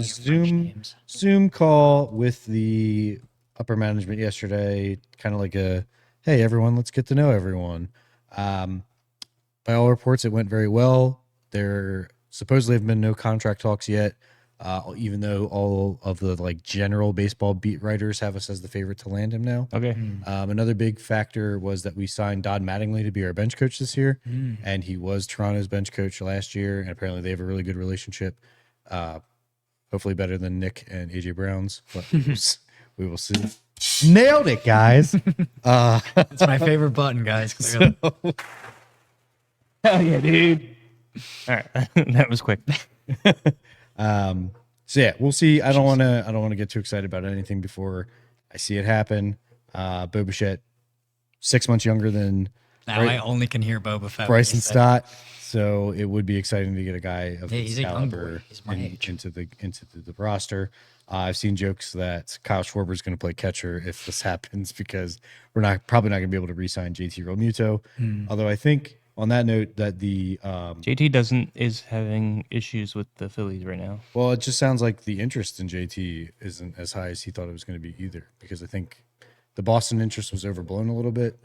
Speaking of French Zoom call with the upper management yesterday, kind of like a, hey, everyone, let's get to know everyone. By all reports, it went very well. There supposedly have been no contract talks yet, even though all of the like general baseball beat writers have us as the favorite to land him now. Okay. Another big factor was that we signed Don Mattingly to be our bench coach this year, and he was Toronto's bench coach last year, and apparently they have a really good relationship. Hopefully better than Nick and AJ Brown's, but we will see. Nailed it, guys. It's my favorite button, guys. Clearly. Hell yeah, dude. All right. That was quick. So yeah, we'll see. I don't want to get too excited about anything before I see it happen. Bo Bichette, 6 months younger than Now I only can hear Boba Fett. when Bryson you say- Stott, so it would be exciting to get a guy of Yeah, his he's a young boy. caliber He's my age. into the roster. I've seen jokes that Kyle Schwarber is going to play catcher if this happens because we're probably not going to be able to re-sign JT Realmuto. Although I think on that note that the JT is having issues with the Phillies right now. well, it just sounds like the interest in JT isn't as high as he thought it was going to be either, because I think the Boston interest was overblown a little bit.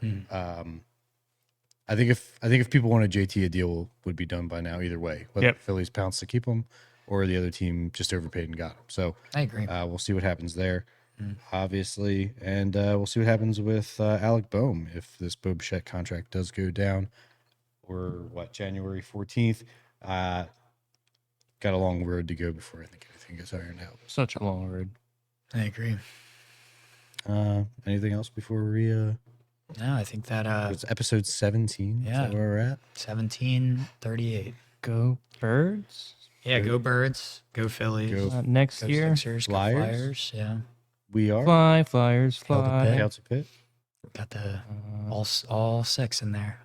I think if people wanted JT, a deal would be done by now either way, whether Yep. the Phillies pounced to keep him or the other team just overpaid and got him. So I agree. we'll see what happens there, obviously, and we'll see what happens with Alec Boehm if this Bo Bichette contract does go down, or January 14th. Got a long road to go before I think anything gets ironed out. Such a long road. I agree. Anything else before we? No, I think that It's episode 17. Is Yeah. that where we're at? 1738. Go Birds. Yeah, go Birds. Go Phillies. Go Next Go year. Sixers. Go Flyers. Flyers. Yeah. We are. Fly, Flyers, Kill the fly. pit. Out to pit. Got the all six in there.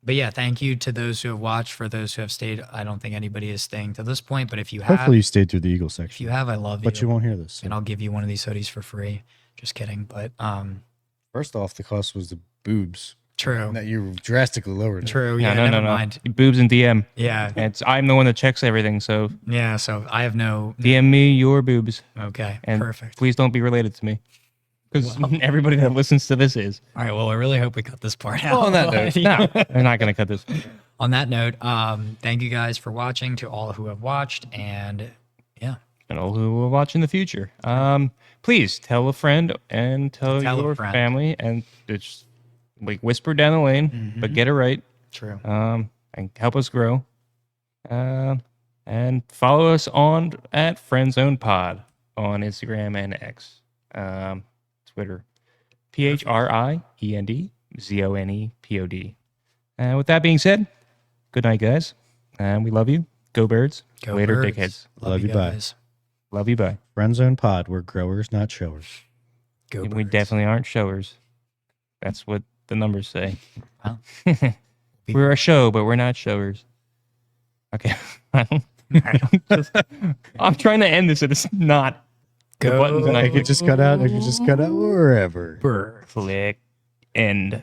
But yeah, thank you to those who have watched. For those who have stayed, I don't think anybody is staying to this point. But if you have, Hopefully you stayed through the Eagle if section. you have, I love But you won't hear this. so. and I'll give you one of these hoodies for free. Just kidding, but First off, the cost was the boobs. true, That you drastically lowered. it. true. Yeah, no, never no. mind. Boobs and DM. Yeah, I'm the one that checks everything, so yeah. So I have no. DM me your boobs. Okay, And perfect. please don't be related to me. Because everybody that listens to this is. All right. Well, I really hope we cut this part out. Well, on that note, No, they're not going to cut this. On that note, thank you guys for watching. To all who have watched, and yeah, And all who will watch in the future. Please tell a friend and tell Tell a your friend. family, and just like whisper down the lane, but get it right. true. And help us grow. And follow us on at Friendzone Pod on Instagram and X, Twitter, PHRIENDZONEPOD. With that being said, good night, guys, and we love you. Go Birds. Go Later, Birds. dickheads. Love you, bye. guys. Love you, bye. Friend Zone Pod, we're growers, not showers. Go We Birds. definitely aren't showers. That's what the numbers say. Well, We're a show, but we're not showers. Okay. I'm trying to end this, and it's not. The Go button's not I could just cut out. I could just cut out wherever. Birds. click end.